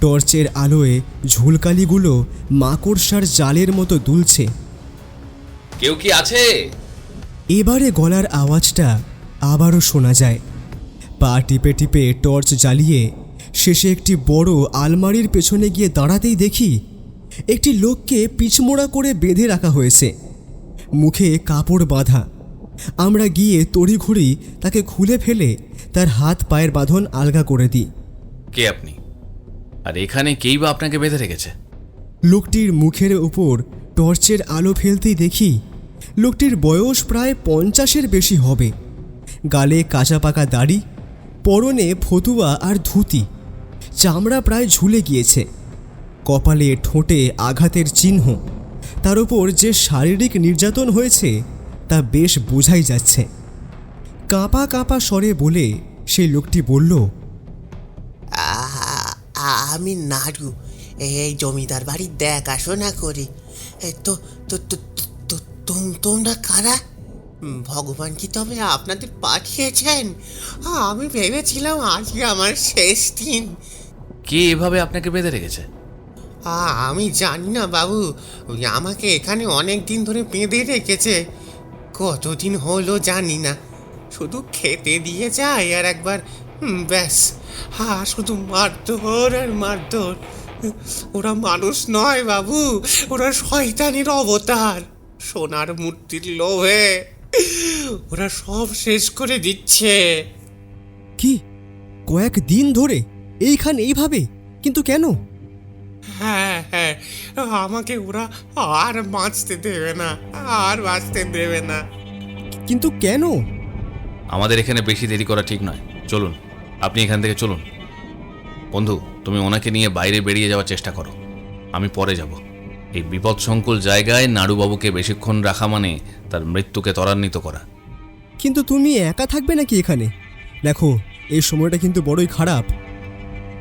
টর্চের আলোয় ঝুলকালিগুলো মাকড়সার জালের মতো দুলছে। কেউ কি আছে? এবারে গলার আওয়াজটা আবারও শোনা যায়। পা টিপে টিপে টর্চ জ্বালিয়ে শেষে একটি বড় আলমারির পেছনে গিয়ে দাঁড়াতেই দেখি একটি লোককে পিছমোড়া করে বেঁধে রাখা হয়েছে, মুখে কাপড় বাঁধা। আমরা গিয়ে তড়িঘড়ি তাকে খুলে ফেলে তার হাত পায়ের বাঁধন আলগা করে দিই। কে আপনি? আর এখানে কেই বা আপনাকে বেঁধে রেখেছে? লোকটির মুখের ওপর টর্চের আলো ফেলতেই দেখি লোকটির বয়স প্রায় 50-এর বেশি হবে। গালে কাঁচা পাকা দাড়ি, পরনে ফতুয়া আর ধুতি, চামড়া প্রায় ঝুলে গিয়েছে। কপালে ঠোঁটে আঘাতের চিহ্ন। তার ওপর যে শারীরিক নির্যাতন হয়েছে তা বেশ বোঝাই যাচ্ছে। কাঁপা কাঁপা স্বরে বলে সেই লোকটি বলল, আমি নাড়ু, এই জমিদার বাড়ির দেখাশোনা করি। তো তো তো- তো- তোমরা কারা? ভগবান কি তবে আপনাদের পাঠিয়েছেন? আমি ভেবেছিলাম আজকে আমার শেষ দিন। কে এভাবে আপনাকে বেঁধে রেখেছে? আমি জানি না বাবু, ওই আমাকে এখানে অনেক দিন ধরে বেঁধে রেখেছে। কতদিন হলো জানি না, শুধু খেতে দিয়ে যায় আর একবার ব্যাস। শুধু মারধর আর মারধর। ওরা মানুষ নয় বাবু, ওরা শয়তানের অবতার। সোনার মূর্তির লোভে ওরা সব শেষ করে দিচ্ছে। কি কয়েকদিন ধরে এইখানে এইভাবে? কিন্তু কেন? হ্যাঁ, আমাকে ওরা আর বাঁচতে দেবে না, আর বাঁচতে দেবে না। কিন্তু কেন? আমাদের এখানে বেশি দেরি করা ঠিক নয়, চলুন আপনি এখান থেকে চলুন। বন্ধু, তুমি ওনাকে নিয়ে বাইরে বেরিয়ে যাওয়ার চেষ্টা করো, আমি পরে যাব। এই বিপদসংকুল জায়গায় নাড়ুবাবুকে বেশিক্ষণ রাখা মানে তার মৃত্যুকে ত্বরান্বিত করা। কিন্তু তুমি একা থাকবে নাকি এখানে? দেখো, এই সময়টা কিন্তু বড়ই খারাপ।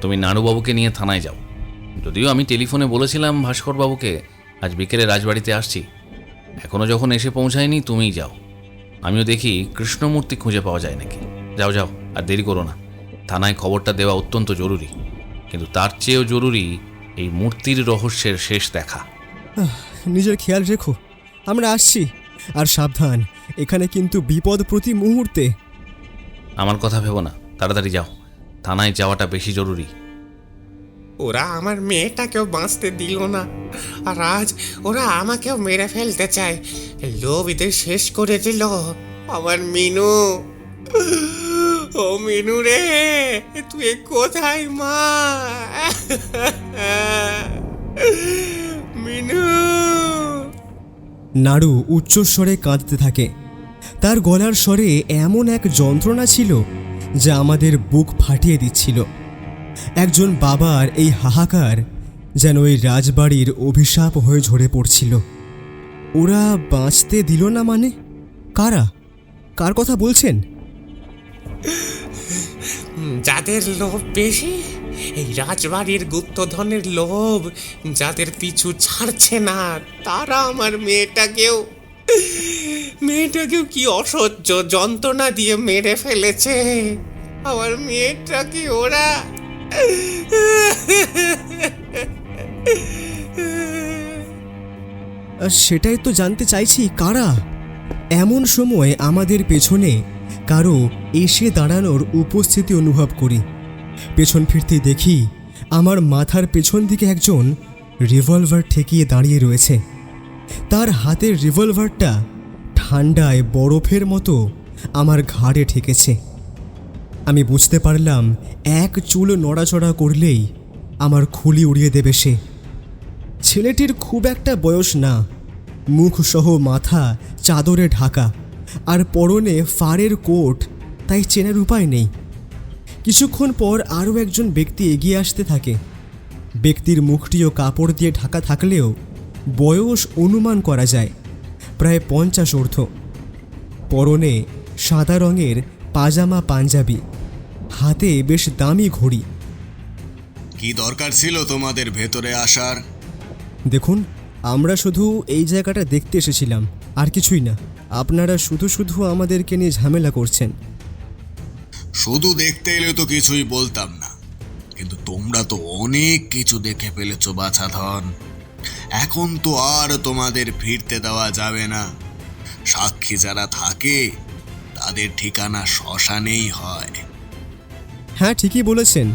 তুমি নাড়ুবাবুকে নিয়ে থানায় যাও। যদিও আমি টেলিফোনে বলেছিলাম ভাস্করবাবুকে আজ বিকেলে রাজবাড়িতে আসছি, এখনও যখন এসে পৌঁছায়নি তুমিই যাও। আমিও দেখি কৃষ্ণমূর্তি খুঁজে পাওয়া যায় নাকি। যাও যাও, আর দেরি করো না। থানায় খবরটা দেওয়া অত্যন্ত জরুরি, কিন্তু তার চেয়েও জরুরি এই মূর্তির রহস্যের শেষ দেখা। নিজের খেয়াল রেখো, আমরা আসছি। আর সাবধান, এখানে কিন্তু বিপদ প্রতি মুহূর্তে। আমার কথা ভেবো না, তাড়াতাড়ি যাও, থানায় যাওয়াটা বেশি জরুরি। ওরা আমার মেয়েটাকেও বাঁচতে দিল না, আর আজ ওরা আমাকেও মেরে ফেলতে চায়। লোভীদের শেষ করে দিল আমার মিনু। ও মিনু রে, তুই কোথায় মা? মিনু। নাড়ু উচ্চস্বরে কাঁদতে থাকে। তার গলার স্বরে এমন এক যন্ত্রণা ছিল যা আমাদের বুক ফাটিয়ে দিচ্ছিল। একজন বাবার এই হাহাকার যেন ওই রাজবাড়ির অভিশাপ হয়ে ঝরে পড়ছিল। ওরা বাঁচতে দিল না মানে? কারা? কার কথা বলছেন? যাদের লোভ বেশি, এই রাজবাড়ির গুপ্তধনের লোভ যাদের পিছু ছাড়ছে না, তারা আমার মেয়েটাকেও কি অসহ্য যন্ত্রণা দিয়ে মেরে ফেলেছে। আমার মেয়েটাকে ওরা সেটাই তো জানতে চাইছি, কারা? এমন সময় আমাদের পেছনে কারো এসে দাঁড়ানোর উপস্থিতি অনুভব করি। পেছন ফিরতে দেখি আমার মাথার পেছন দিকে একজন রিভলভার ঠেকিয়ে দাঁড়িয়ে রয়েছে। তার হাতের রিভলভারটা ঠান্ডায় বরফের মতো আমার ঘাড়ে ঠেকেছে। আমি বুঝতে পারলাম এক চুল নড়াচড়া করলেই আমার খুলি উড়িয়ে দেবে সে। ছেলেটির খুব একটা বয়স না, মুখ সহ মাথা চাদরে ঢাকা আর পরনে ফারের কোট, তাই চেনার উপায় নেই। কিছুক্ষণ পর আরও একজন ব্যক্তি এগিয়ে আসতে থাকে। ব্যক্তির মুখটিও কাপড় দিয়ে ঢাকা থাকলেও বয়স অনুমান করা যায় প্রায় 50 ঊর্ধ্ব। পরনে সাদা রঙের পাজামা পাঞ্জাবি, হাতে বেশ দামি ঘড়ি। কি দরকার ছিল তোমাদের ভেতরে আসার? দেখুন, আমরা শুধু এই জায়গাটা দেখতে এসেছিলাম, আর কিছুই না। আপনারা শুধু শুধু আমাদেরকে নিয়ে ঝামেলা করছেন। শুধু দেখতে এলে তো কিছুই বলতাম না, কিন্তু তোমরা তো অনেক কিছু দেখে ফেলেছো বাছাধন। এখন তো আর তোমাদের ফিরতে দেওয়া যাবে না। সাক্ষী যারা থাকে তাদের ঠিকানা শ্মশানেই হয়। হ্যাঁ, ঠিকই বলেছেন,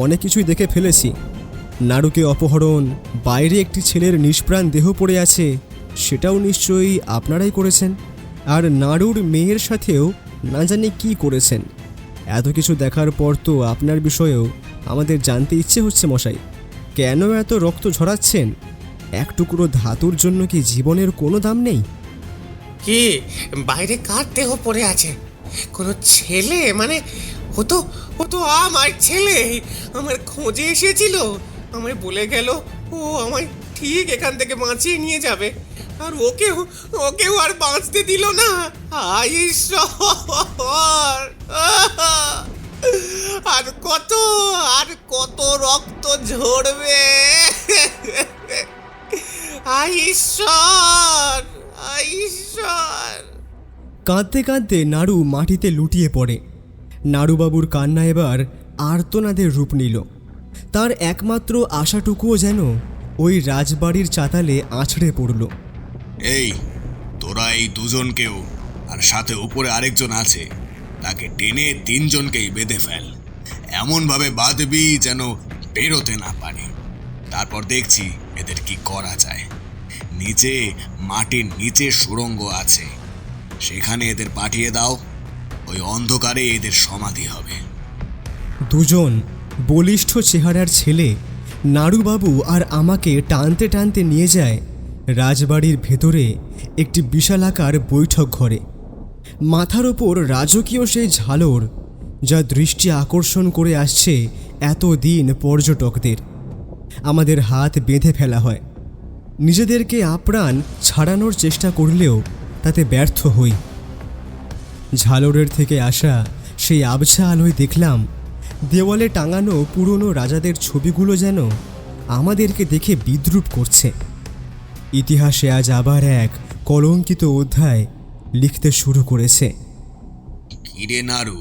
অনেক কিছুই দেখে ফেলেছি। নাড়ুকে অপহরণ, বাইরে একটি ছেলের নিষ্প্রাণ দেহ পড়ে আছে, সেটাও নিশ্চয়ই আপনারাই করেছেন। আর নাড়ুর মেয়ের সাথেও না জানি কী করেছেন। এত কিছু দেখার পর তো আপনার বিষয়েও আমাদের জানতে ইচ্ছে হচ্ছে মশাই। কেন এত রক্ত ঝরাচ্ছেন? এক টুকরো ধাতুর জন্য কি জীবনের কোনো দাম নেই? কি বাইরে কার দেহ পড়ে আছে? কোনো ছেলে? মানে ও তো আমার ছেলে। আমার খোঁজে এসেছিল, আমায় বলে গেল ও আমায় ঠিক এখান থেকে বাঁচিয়ে নিয়ে যাবে, আর ওকেও আর বাঁচতে দিল না। হায় ঈশ্বর! আর কত রক্ত ঝরবে! হায় ঈশ্বর! হায় ঈশ্বর! কাঁদতে কাঁদতে নাড়ু মাটিতে লুটিয়ে পড়ে। নাড়ুবাবুর কান্না এবার আর্তনাদের রূপ নিল। তার একমাত্র আশাটুকুও যেন ওই রাজবাড়ির চাতালে আছড়ে পড়ল। এই তোরা এই দুজনকেও, আর সাথে উপরে আরেকজন আছে, তাকে টেনে তিনজনকেই বেঁধে ফেল। এমনভাবে বাঁধবি যেন বেরোতে না পারে। তারপর দেখছি এদের কি করা যায়। নিচে মাটির নিচে সুড়ঙ্গ আছে, সেখানে এদের পাঠিয়ে দাও। ওই অন্ধকারে এদের সমাধি হবে। দুজন বলিষ্ঠ চেহারার ছেলে নাড়ুবাবু আর আমাকে টানতে টানতে নিয়ে যায় রাজবাড়ির ভেতরে একটি বিশালাকার বৈঠক ঘরে। মাথার ওপর রাজকীয় সেই ঝালর, যা দৃষ্টি আকর্ষণ করে আসছে এতদিন পর্যটকদের। আমাদের হাত বেঁধে ফেলা হয়। নিজেদেরকে আপ্রাণ ছাড়ানোর চেষ্টা করলেও তাতে ব্যর্থ হই। ঝালরের থেকে আসা সেই আবছা আলোয় দেখলাম দেওয়ালে টাঙানো পুরনো রাজাদের ছবিগুলো যেন আমাদেরকে দেখে বিদ্রূপ করছে। ইতিহাসে আজ আবার এক কলঙ্কিত অধ্যায় লিখতে শুরু করেছে। কিরে নাড়ু,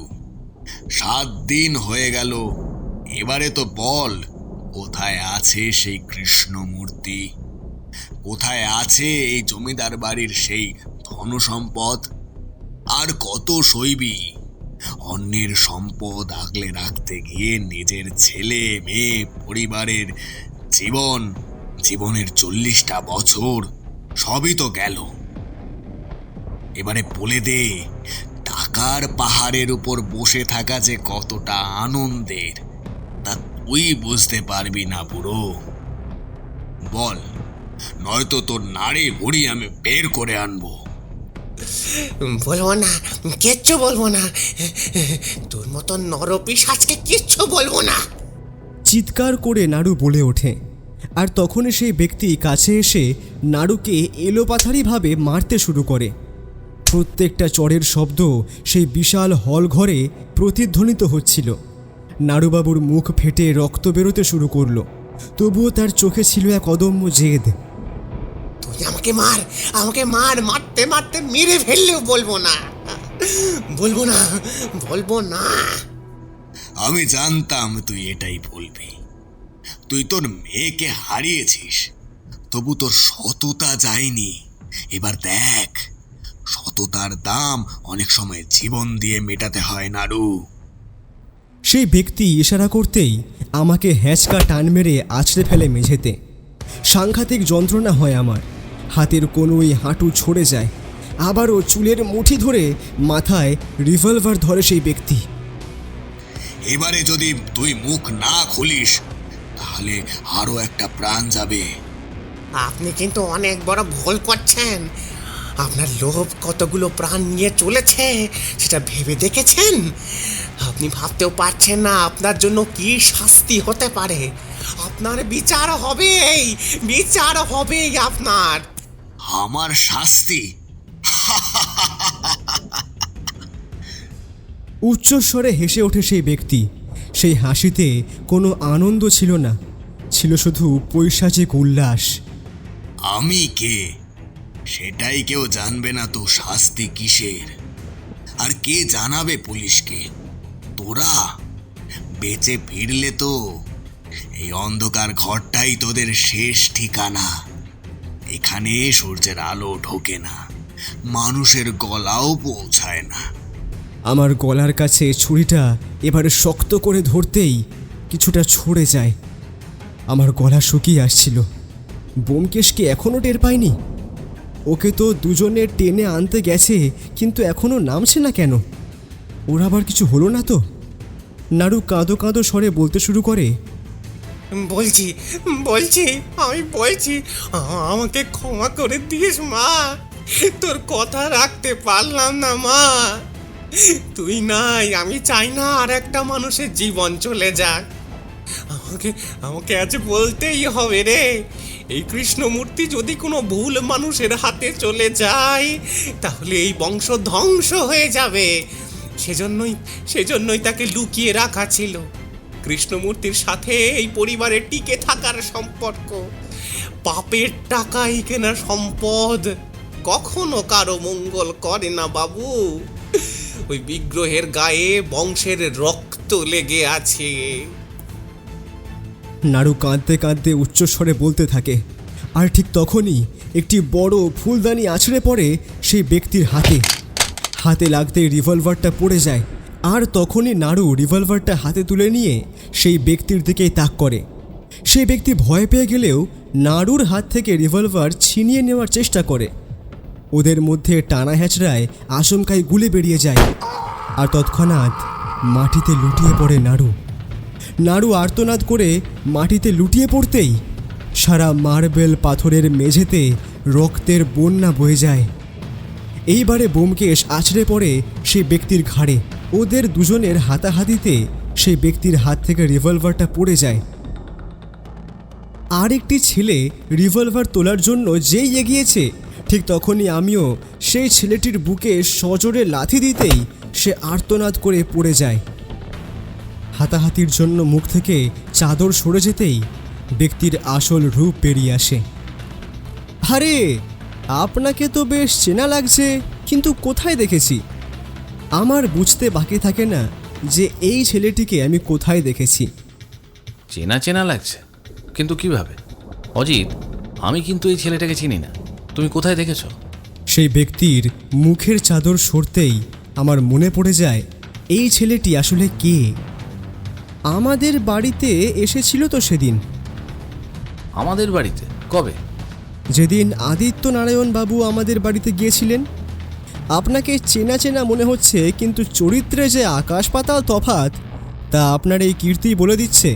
7 দিন হয়ে গেল, এবারে তো বল, কোথায় আছে সেই কৃষ্ণ মূর্তি? কোথায় আছে এই জমিদার বাড়ির সেই ধনসম্পদ? আর কত সইবি? অন্যের সম্পদ আগলে রাখতে গিয়ে নিজের ছেলে মেয়ে পরিবারের জীবনের 40টা বছর সবই তো গেল। এবারে বলে দে, টাকার পাহাড়ের উপর বসে থাকা যে কতটা আনন্দের, তা তুই বুঝতে পারবি না বুড়ো। বল, নয়তো তোর নাড়ি ভুড়ি আমি বের করে আনবো। বলবো না, কিচ্ছু বলবো না। তোর মতন নরপিশাচকে কিচ্ছু বলবো না। চিৎকার করে নাড়ু বলে ওঠে। আর তখনই সেই ব্যক্তি কাছে এসে নাড়ুকে এলোপাথারিভাবে মারতে শুরু করে। প্রত্যেকটা চড়ের শব্দ সেই বিশাল হল ঘরে প্রতিধ্বনিত হচ্ছিল। নাড়ুবাবুর মুখ ফেটে রক্ত বেরোতে শুরু করলো, তবুও তার চোখে ছিল এক অদম্য জেদ। তুই আমাকে মার, মারতে মারতে মেরে ফেললেও বলবো না। আমি জানতাম তুই এটাই বলবি। তুই তোর মেয়েকে হারিয়েছিস, তবু তোর সততা যায়নি। এবার দেখ, সততার দাম অনেক সময় জীবন দিয়ে মেটাতে হয় নাড়ু। সেই ব্যক্তি ইশারা করতেই আমাকে হ্যাঁচকা টান মেরে আছড়ে ফেলে মেঝেতে। সাংঘাতিক যন্ত্রণা হয় আমার। হাতের কোনোই হাঁটু ছড়ে যায়। আবারও চুলের মুঠি ধরে মাথায় রিভলভার ধরে সেই ব্যক্তি। এবারে যদি তুই মুখ না খুলিস তাহলে আরো একটা প্রাণ যাবে। আপনি কিন্তু অনেক বড় ভুল করছেন। আপনার লোভ কতগুলো প্রাণ নিয়ে চলেছে সেটা ভেবে দেখেছেন? আপনি ভাবতেও পারছেন না আপনার জন্য কি শাস্তি হতে পারে। আপনার বিচার হবেই, বিচার হবেই আপনার। আমার শাস্তি? উচ্চস্বরে হেসে ওঠে সেই ব্যক্তি। সেই হাসিতে কোনো আনন্দ ছিল না, ছিল শুধু পৈশাচিক উল্লাস। আমি কে সেটাই কেউ জানবে না তো শাস্তি কিসের। আর কে জানাবে পুলিশকে? তোরা বেঁচে ফিরলে তো এই অন্ধকার ঘরটাই তোদের শেষ ঠিকানা। এখানে সূর্যের আলো ঢোকে না, মানুষের গলাও পৌঁছায় না। আমার গলার কাছে ছুরিটা এবারে শক্ত করে ধরতেই কিছুটা ছড়ে যায়। আমার গলা শুকিয়ে আসছিল। ব্যোমকেশকে এখনও টের পাইনি? ওকে তো দুজনে টেনে আনতে গেছে, কিন্তু এখনও নামছে না কেন? ওর আবার কিছু হলো না তো? নাড়ু কাঁদো কাঁদো স্বরে বলতে শুরু করে, বলছি বলছি আমি বলছি, আমাকে ক্ষমা করে দিস মা। তোর কথা রাখতে পারলাম না মা। তুই নাই, আমি চাই না আর একটা মানুষের জীবন চলে যাক। আমাকে আমাকে আজ বলতেই হবে রে। এই কৃষ্ণমূর্তি যদি কোনো ভুল মানুষের হাতে চলে যায় তাহলে এই বংশ ধ্বংস হয়ে যাবে। সেজন্যই তাকে লুকিয়ে রাখা ছিল। কৃষ্ণমূর্তির সাথে এই পরিবারের টিকে থাকার সম্পর্ক। পাপের টাকাই কেনা সম্পদ কখনো কারো মঙ্গল করে না বাবু। ওই বিগ্রহের গায়ে বংশের রক্ত লেগে আছে। নাড়ু কাঁদতে কাঁদতে উচ্চস্বরে বলতে থাকে। আর ঠিক তখনই একটি বড় ফুলদানি আছড়ে পড়ে সেই ব্যক্তির হাতে। হাতে লাগতেই রিভলভারটা পড়ে যায়। আর তখনই নাড়ু রিভলভারটা হাতে তুলে নিয়ে সেই ব্যক্তির দিকেই তাক করে। সেই ব্যক্তি ভয় পেয়ে গেলেও নাড়ুর হাত থেকে রিভলভার ছিনিয়ে নেওয়ার চেষ্টা করে। ওদের মধ্যে টানা হ্যাচড়ায় আচমকায় গুলি বেরিয়ে যায়। আর তৎক্ষণাৎ মাটিতে লুটিয়ে পড়ে নাড়ু। নাড়ু আর্তনাদ করে মাটিতে লুটিয়ে পড়তেই সারা মার্বেল পাথরের মেঝেতে রক্তের বন্যা বয়ে যায়। এইবারে ব্যোমকেশ আছড়ে পড়ে সেই ব্যক্তির ঘাড়ে। ওদের দুজনের হাতাহাতিতে সেই ব্যক্তির হাত থেকে রিভলভারটা পড়ে যায়। আর একটি ছেলে রিভলভার তোলার জন্য যেই এগিয়েছে, ঠিক তখনই আমিও সেই ছেলেটির বুকে সজোরে লাথি দিতেই সে আর্তনাদ করে পড়ে যায়। হাতাহাতির জন্য মুখ থেকে চাদর সরে যেতেই ব্যক্তির আসল রূপ বেরিয়ে আসে। আরে, আপনাকে তো বেশ চেনা লাগছে, কিন্তু কোথায় দেখেছি? আমার বুঝতে বাকি থাকে না যে এই ছেলেটিকে আমি কোথায় দেখেছি। চেনা চেনা লাগছে, কিন্তু কিভাবে? অজিত, আমি কিন্তু এই ছেলেটাকে চিনি না। তুমি কোথায় দেখেছো? সেই ব্যক্তির মুখের চাদর সরতেই আমার মনে পড়ে যায় এই ছেলেটি আসলে কে। আমাদের বাড়িতে এসেছিল তো সেদিন। আমাদের বাড়িতে? কবে? যেদিন আদিত্য নারায়ণ বাবু আমাদের বাড়িতে গিয়েছিলেন। আপনাকে চেনা চেনা মনে হচ্ছে, কিন্তু চরিত্রে যে আকাশ পাতাল তফাৎ তা আপনার এই কীর্তি বলে দিচ্ছে।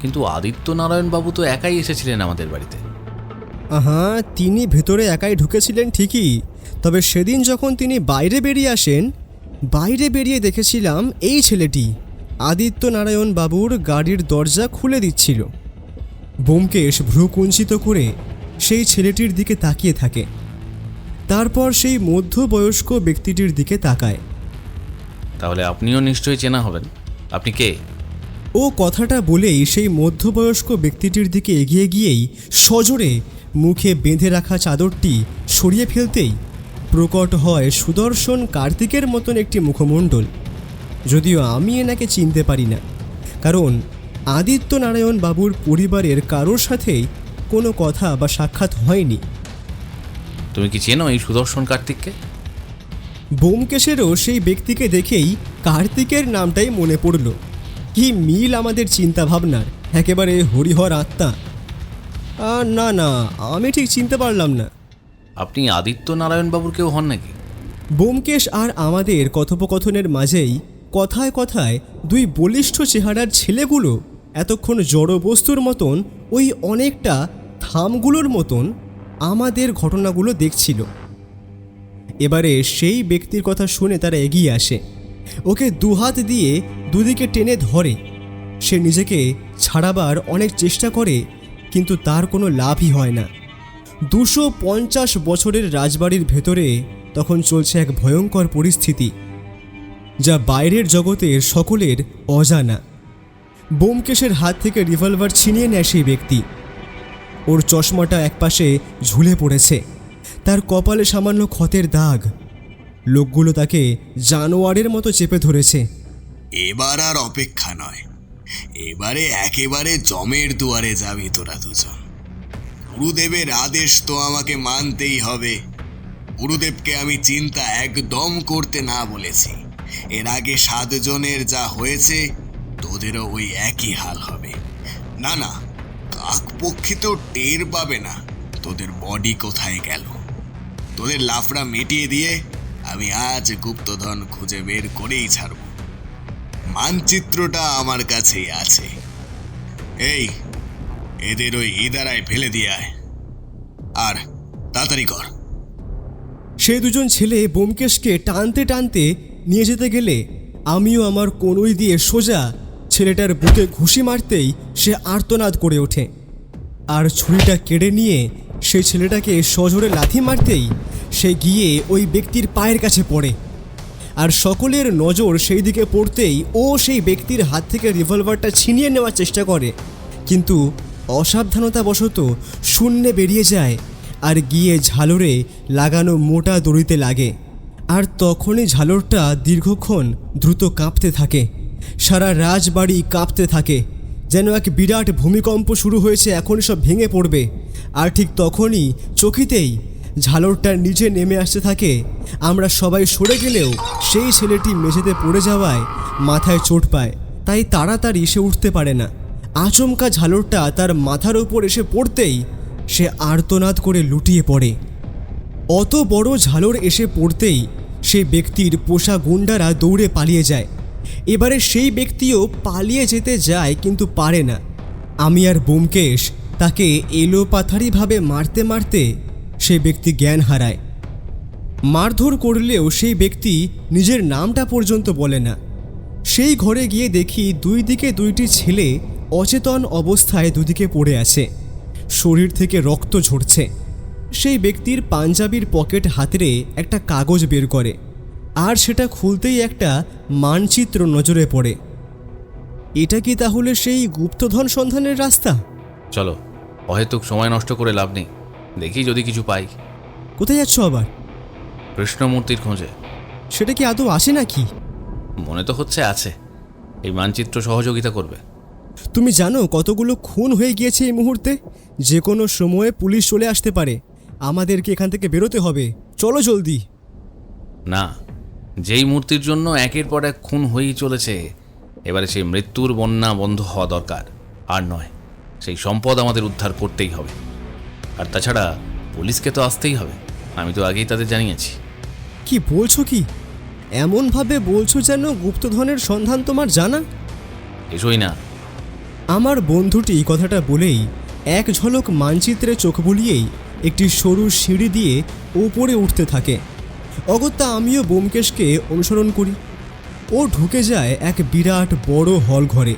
কিন্তু আদিত্য নারায়ণ বাবু তো একাই এসেছিলেন আমাদের বাড়িতে। হ্যাঁ, তিনি ভেতরে একাই ঢুকেছিলেন ঠিকই, তবে সেদিন যখন তিনি বাইরে বেরিয়ে আসেন, বাইরে বেরিয়ে দেখেছিলাম এই ছেলেটি আদিত্য নারায়ণ বাবুর গাড়ির দরজা খুলে দিচ্ছিল। ব্যোমকেশ ভ্রু কুঞ্চিত করে সেই ছেলেটির দিকে তাকিয়ে থাকে। তারপর সেই মধ্যবয়স্ক ব্যক্তিটির দিকে তাকায়। তাহলে আপনিও নিশ্চয়ই চেনা হবেন। আপনি কে? ও কথাটা বলেই সেই মধ্যবয়স্ক ব্যক্তিটির দিকে এগিয়ে গিয়েই সজোরে মুখে বেঁধে রাখা চাদরটি সরিয়ে ফেলতেই প্রকট হয় সুদর্শন কার্তিকের মতন একটি মুখমণ্ডল। যদিও আমি এনাকে চিনতে পারি না, কারণ আদিত্য নারায়ণ বাবুর পরিবারের কারোর সাথেই কোনো কথা বা সাক্ষাৎ হয়নি। তুমি কি চেনো এই সুদর্শন কার্তিককে? ব্যোমকেশেরও সেই ব্যক্তিকে দেখেই কার্তিকের নামটাই মনে পড়ল। কি মিল আমাদের চিন্তাভাবনার, একেবারে হরিহর আত্মা। না না, আমি ঠিক চিনতে পারলাম না। আপনি আদিত্য নারায়ণ বাবুর কেউ হন নাকি? ব্যোমকেশ আর আমাদের কথোপকথনের মাঝেই কথায় কথায় দুই বলিষ্ঠ চেহারার ছেলেগুলো এতক্ষণ জড়বস্তুর মতন ওই অনেকটা থামগুলোর মতন আমাদের ঘটনাগুলো দেখছিল। এবারে সেই ব্যক্তির কথা শুনে তারা এগিয়ে আসে, ওকে দুহাত দিয়ে দুদিকে টেনে ধরে। সে নিজেকে ছাড়াবার অনেক চেষ্টা করে, কিন্তু তার কোনো লাভই হয় না। 250 বছরের রাজবাড়ির ভেতরে তখন চলছে এক ভয়ঙ্কর পরিস্থিতি, যা বাইরের জগতের সকলের অজানা। ব্যোমকেশের হাত থেকে রিভলভার ছিনিয়ে নেয় সেই ব্যক্তি। ওর চশমাটা একপাশে ঝুলে পড়েছে, তার কপালে সামান্য ক্ষতের দাগ। লোকগুলো তাকে জানোয়ারের মতো চেপে ধরেছে। এবার আর অপেক্ষা নয়, এবারে একেবারে জমের দুয়ারে যাবি তোরা দুজন। গুরুদেবের আদেশ তো আমাকে মানতেই হবে। গুরুদেবকে আমি চিন্তা একদম করতে না বলেছি। এর আগে 7 জনের যা হয়েছে, তোদেরও ওই একই হাল হবে। না না, কাকপক্ষী তো টের পাবে না তোদের বডি কোথায় গেল। তোদের লাফড়া মিটিয়ে দিয়ে আমি আজ গুপ্তধন খুঁজে বের করেই ছাড়ব। মানচিত্রটা আমার কাছেই আছে। এই, এদের ওই ইদারায় ফেলে দিয়ে আয়, আর তাড়াতাড়ি কর। সেই দুজন ছেলে ব্যোমকেশকে টানতে টানতে নিয়ে যেতে গেলে আমিও আমার কনুই দিয়ে সোজা ছেলেটার বুকে ঘুষি মারতেই সে আর্তনাদ করে ওঠে। আর ছুরিটা কেড়ে নিয়ে সেই ছেলেটাকে সজোরে লাথি মারতেই সে গিয়ে ওই ব্যক্তির পায়ের কাছে পড়ে। আর সকলের নজর সেই দিকে পড়তেই ও সেই ব্যক্তির হাত থেকে রিভলভারটা ছিনিয়ে নেওয়ার চেষ্টা করে, কিন্তু অসাবধানতাবশত শূন্যে বেরিয়ে যায় আর গিয়ে ঝালরে লাগানো মোটা দড়িতে লাগে। আর তখনই ঝালরটা দীর্ঘক্ষণ দ্রুত কাঁপতে থাকে। সারা রাজবাড়ি কাঁপতে থাকে, যেন এক বিরাট ভূমিকম্প শুরু হয়েছে, এখন সব ভেঙে পড়বে। আর ঠিক তখনই চকিতেই ঝালরটা নিচে নেমে আসতে থাকে। আমরা সবাই সরে গেলেও সেই ছেলেটি মেঝেতে পড়ে যাওয়ায় মাথায় চোট পায়, তাই তাড়াতাড়ি সে উঠতে পারে না। আচমকা ঝালরটা তার মাথার উপর এসে পড়তেই সে আর্তনাদ করে লুটিয়ে পড়ে। অত বড় ঝালর এসে পড়তেই সেই ব্যক্তির পোষা গুন্ডারা দৌড়ে পালিয়ে যায়। এবারে সেই ব্যক্তিও পালিয়ে যেতে যায়, কিন্তু পারে না। আমি আর ব্যোমকেশ তাকে এলোপাথারিভাবে মারতে মারতে সেই ব্যক্তি জ্ঞান হারায়। মারধর করলেও সেই ব্যক্তি নিজের নামটা পর্যন্ত বলে না। সেই ঘরে গিয়ে দেখি দুই দিকে দুইটি ছেলে অচেতন অবস্থায় দুদিকে পড়ে আছে, শরীর থেকে রক্ত ঝরছে। সেই ব্যক্তির পাঞ্জাবির পকেট হাতড়ে একটা কাগজ বের করে, আর সেটা খুলতেই একটা মানচিত্র নজরে পড়ে। এটা কি তাহলে সেই গুপ্তধন সন্ধানের রাস্তা? চলো, অহেতুক সময় নষ্ট করে লাভ নেই, দেখি যদি কিছু পাই। কোথায় যাচ্ছ আবার? কৃষ্ণমূর্তির খোঁজে। সেটা কি আদৌ আসে নাকি? মনে তো হচ্ছে আছে। এই মানচিত্র সহযোগিতা করবে। তুমি জানো কতগুলো খুন হয়ে গিয়েছে এই মুহূর্তে? যে কোনো সময়ে পুলিশ চলে আসতে পারে। আমাদেরকে এখান থেকে বেরোতে হবে, চলো জলদি। না, যেই মূর্তির জন্য একের পর এক খুন হয়েই চলেছে, এবারে সেই মৃত্যুর বন্যা বন্ধ হওয়া দরকার। আর নয়, সেই সম্পদ আমাদের উদ্ধার করতেই হবে। আর তাছাড়া পুলিশকে তো আসতেই হবে, আমি তো আগেই তাদের জানিয়েছি। কি বলছো কি? এমনভাবে বলছো যেন গুপ্তধনের সন্ধান তোমার জানা। এসোই না। আমার বন্ধুটি কথাটা বলেই এক ঝলক মানচিত্রে চোখ বুলিয়েই একটি সরু সিঁড়ি দিয়ে উপরে উঠতে থাকে। অগত্যা আমিও ব্যোমকেশকে অনুসরণ করি। ও ঢুকে যায় এক বিরাট বড় হল ঘরে।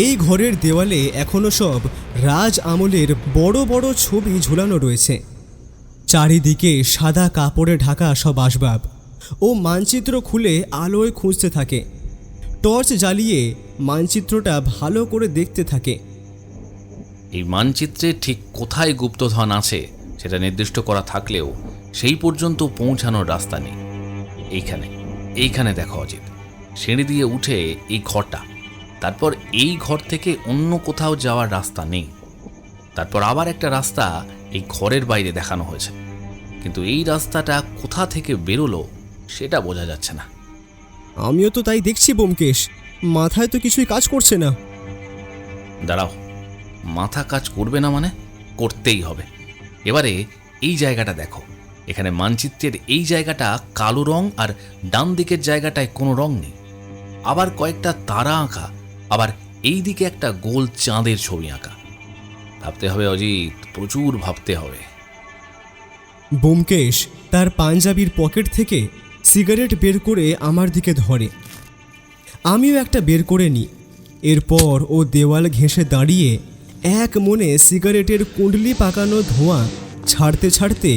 এই ঘরের দেওয়ালে এখনও সব রাজ আমলের বড় বড় ছবি ঝুলানো রয়েছে। চারিদিকে সাদা কাপড়ে ঢাকা সব আসবাব। ও মানচিত্র খুলে আলোয় খুঁজতে থাকে, টর্চ জ্বালিয়ে মানচিত্রটা ভালো করে দেখতে থাকে। এই মানচিত্রে ঠিক কোথায় গুপ্তধন আছে সেটা নির্দিষ্ট করা থাকলেও সেই পর্যন্ত পৌঁছানোর রাস্তা নেই। এইখানে দেখো অজিত, সিঁড়ি দিয়ে উঠে এই ঘরটা, তারপর এই ঘর থেকে অন্য কোথাও যাওয়ার রাস্তা নেই। তারপর আবার একটা রাস্তা এই ঘরের বাইরে দেখানো হয়েছে, কিন্তু এই রাস্তাটা কোথা থেকে বেরোলো সেটা বোঝা যাচ্ছে না। আমিও তো তাই দেখছি ব্যোমকেশ, মাথায় তো কিছুই কাজ করছে না। দাঁড়াও, মাথা কাজ করবে না মানে? করতেই হবে। এবারে এই জায়গাটা দেখো, এখানে মানচিত্রের এই জায়গাটা কালো রং, আর ডান দিকের জায়গাটায় কোনো রং নেই। আবার কয়েকটা তারা আঁকা, আবার এই দিকে একটা গোল চাঁদের ছবি আঁকা। ভাবতে হবে অজিত, প্রচুর ভাবতে হবে। ব্যোমকেশ তার পাঞ্জাবির পকেট থেকে সিগারেট বের করে আমার দিকে ধরে। আমিও একটা বের করে নিই। এরপর ও দেওয়াল ঘেঁষে দাঁড়িয়ে এক মনে সিগারেটের কুণ্ডলি পাকানো ধোঁয়া ছাড়তে ছাড়তে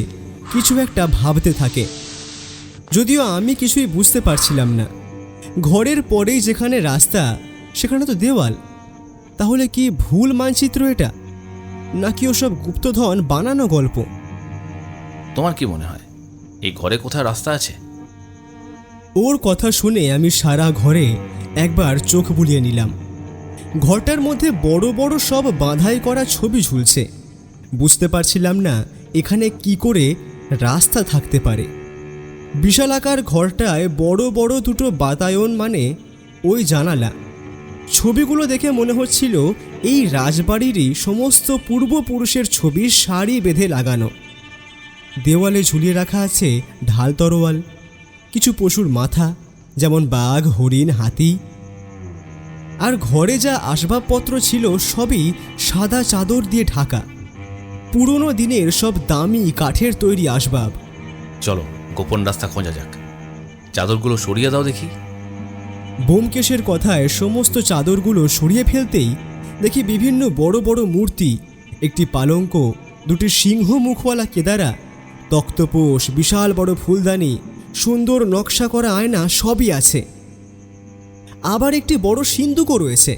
কিছু একটা ভাবতে থাকে। যদিও আমি কিছুই বুঝতে পারছিলাম না। ঘরের পরেই যেখানে রাস্তা সেখানে তো দেওয়াল। তাহলে কি ভুল মানচিত্র এটা, নাকি ওসব গুপ্তধন বানানো গল্প? তোমার কি মনে হয় এই ঘরে কোথায় রাস্তা আছে? ওর কথা শুনে আমি সারা ঘরে একবার চোখ বুলিয়ে নিলাম। ঘরটার মধ্যে বড় বড় সব বাঁধাই করা ছবি ঝুলছে। বুঝতে পারছিলাম না এখানে কি করে রাস্তা থাকতে পারে। বিশালাকার ঘরটায় বড় বড় দুটো বাতায়ন, মানে ওই জানালা। ছবিগুলো দেখে মনে হচ্ছিল এই রাজবাড়িরই সমস্ত পূর্বপুরুষের ছবি সারি বেঁধে লাগানো। দেওয়ালে ঝুলিয়ে রাখা আছে ঢাল তরোয়াল, কিছু পশুর মাথা, যেমন বাঘ, হরিণ, হাতি। আর ঘরে যা আসবাবপত্র ছিল সবই সাদা চাদর দিয়ে ঢাকা। পুরনো দিনের সব দামি কাঠের তৈরি আসবাব। চলো গোপন রাস্তা খোঁজা যাক। চাদরগুলো সরিয়ে দাও দেখি। ব্যোমকেশের কথায় সমস্ত চাদরগুলো সরিয়ে ফেলতেই দেখি বিভিন্ন বড় বড় মূর্তি, একটি পালঙ্ক, দুটি সিংহ মুখওয়ালা কেদারা, তক্তপোষ, বিশাল বড় ফুলদানি, সুন্দর নকশা করা আয়না সবই আছে। আবার একটি বড় সিন্দুকও রয়েছে।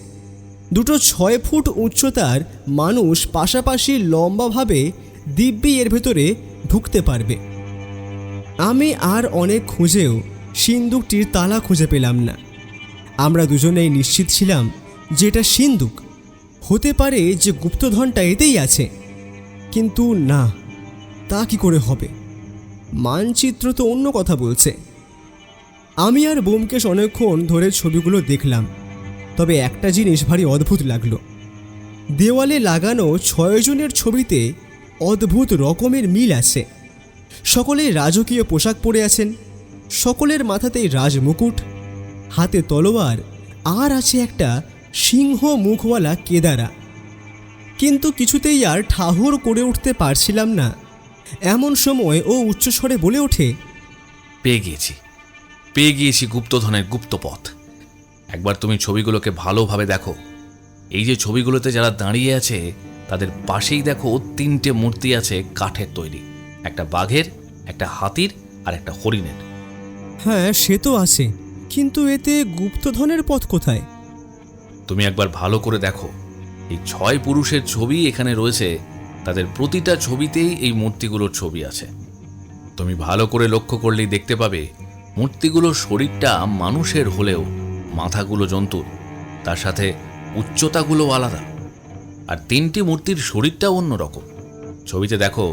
দুটো 6 ফুট উচ্চতার মানুষ পাশাপাশি লম্বাভাবে দিব্যি এর ভেতরে ঢুকতে পারবে। আমি আর অনেক খুঁজেও সিন্দুকটির তালা খুঁজে পেলাম না। আমরা দুজনেই নিশ্চিত ছিলাম যে এটা সিন্দুক। হতে পারে যে গুপ্তধনটা এতেই আছে, কিন্তু না, তা কি করে হবে? মানচিত্র তো অন্য কথা বলছে। আমি আর ব্যোমকেশ অনেকক্ষণ ধরে ছবিগুলো দেখলাম, তবে একটা জিনিস ভারী অদ্ভুত লাগলো। দেওয়ালে লাগানো 6 জনের ছবিতে অদ্ভুত রকমের মিল আছে। সকলেই রাজকীয় পোশাক পরে আছেন, সকলের মাথাতেই রাজমুকুট, হাতে তলোয়ার, আর আছে একটা সিংহ মুখওয়ালা কেদারা। কিন্তু কিছুতেই আর ঠাহর করে উঠতে পারছিলাম না। এমন সময় ও উচ্চস্বরে বলে ওঠে, পেয়ে গিয়েছি গুপ্তধনের গুপ্তপথ। একবার তুমি ছবিগুলোকে ভালোভাবে দেখো। এই যে ছবিগুলোতে যারা দাঁড়িয়ে আছে তাদের পাশেই দেখো 3টে মূর্তি আছে কাঠের তৈরি, একটা বাঘের, একটা হাতির, আর একটা হরিণের। হ্যাঁ সে তো আছে, কিন্তু এতে গুপ্তধনের পথ কোথায়? তুমি একবার ভালো করে দেখো। এই 6 পুরুষের ছবি এখানে রয়েছে, তাদের প্রতিটা ছবিতেই এই মূর্তিগুলোর ছবি আছে। তুমি ভালো করে লক্ষ্য করলেই দেখতে পাবে মূর্তিগুলোর শরীরটা মানুষের হলেও মাথাগুলো জন্তুর, তার সাথে উচ্চতাগুলো আলাদা। আর 3টি মূর্তির শরীরটাও অন্যরকম। ছবিতে দেখো,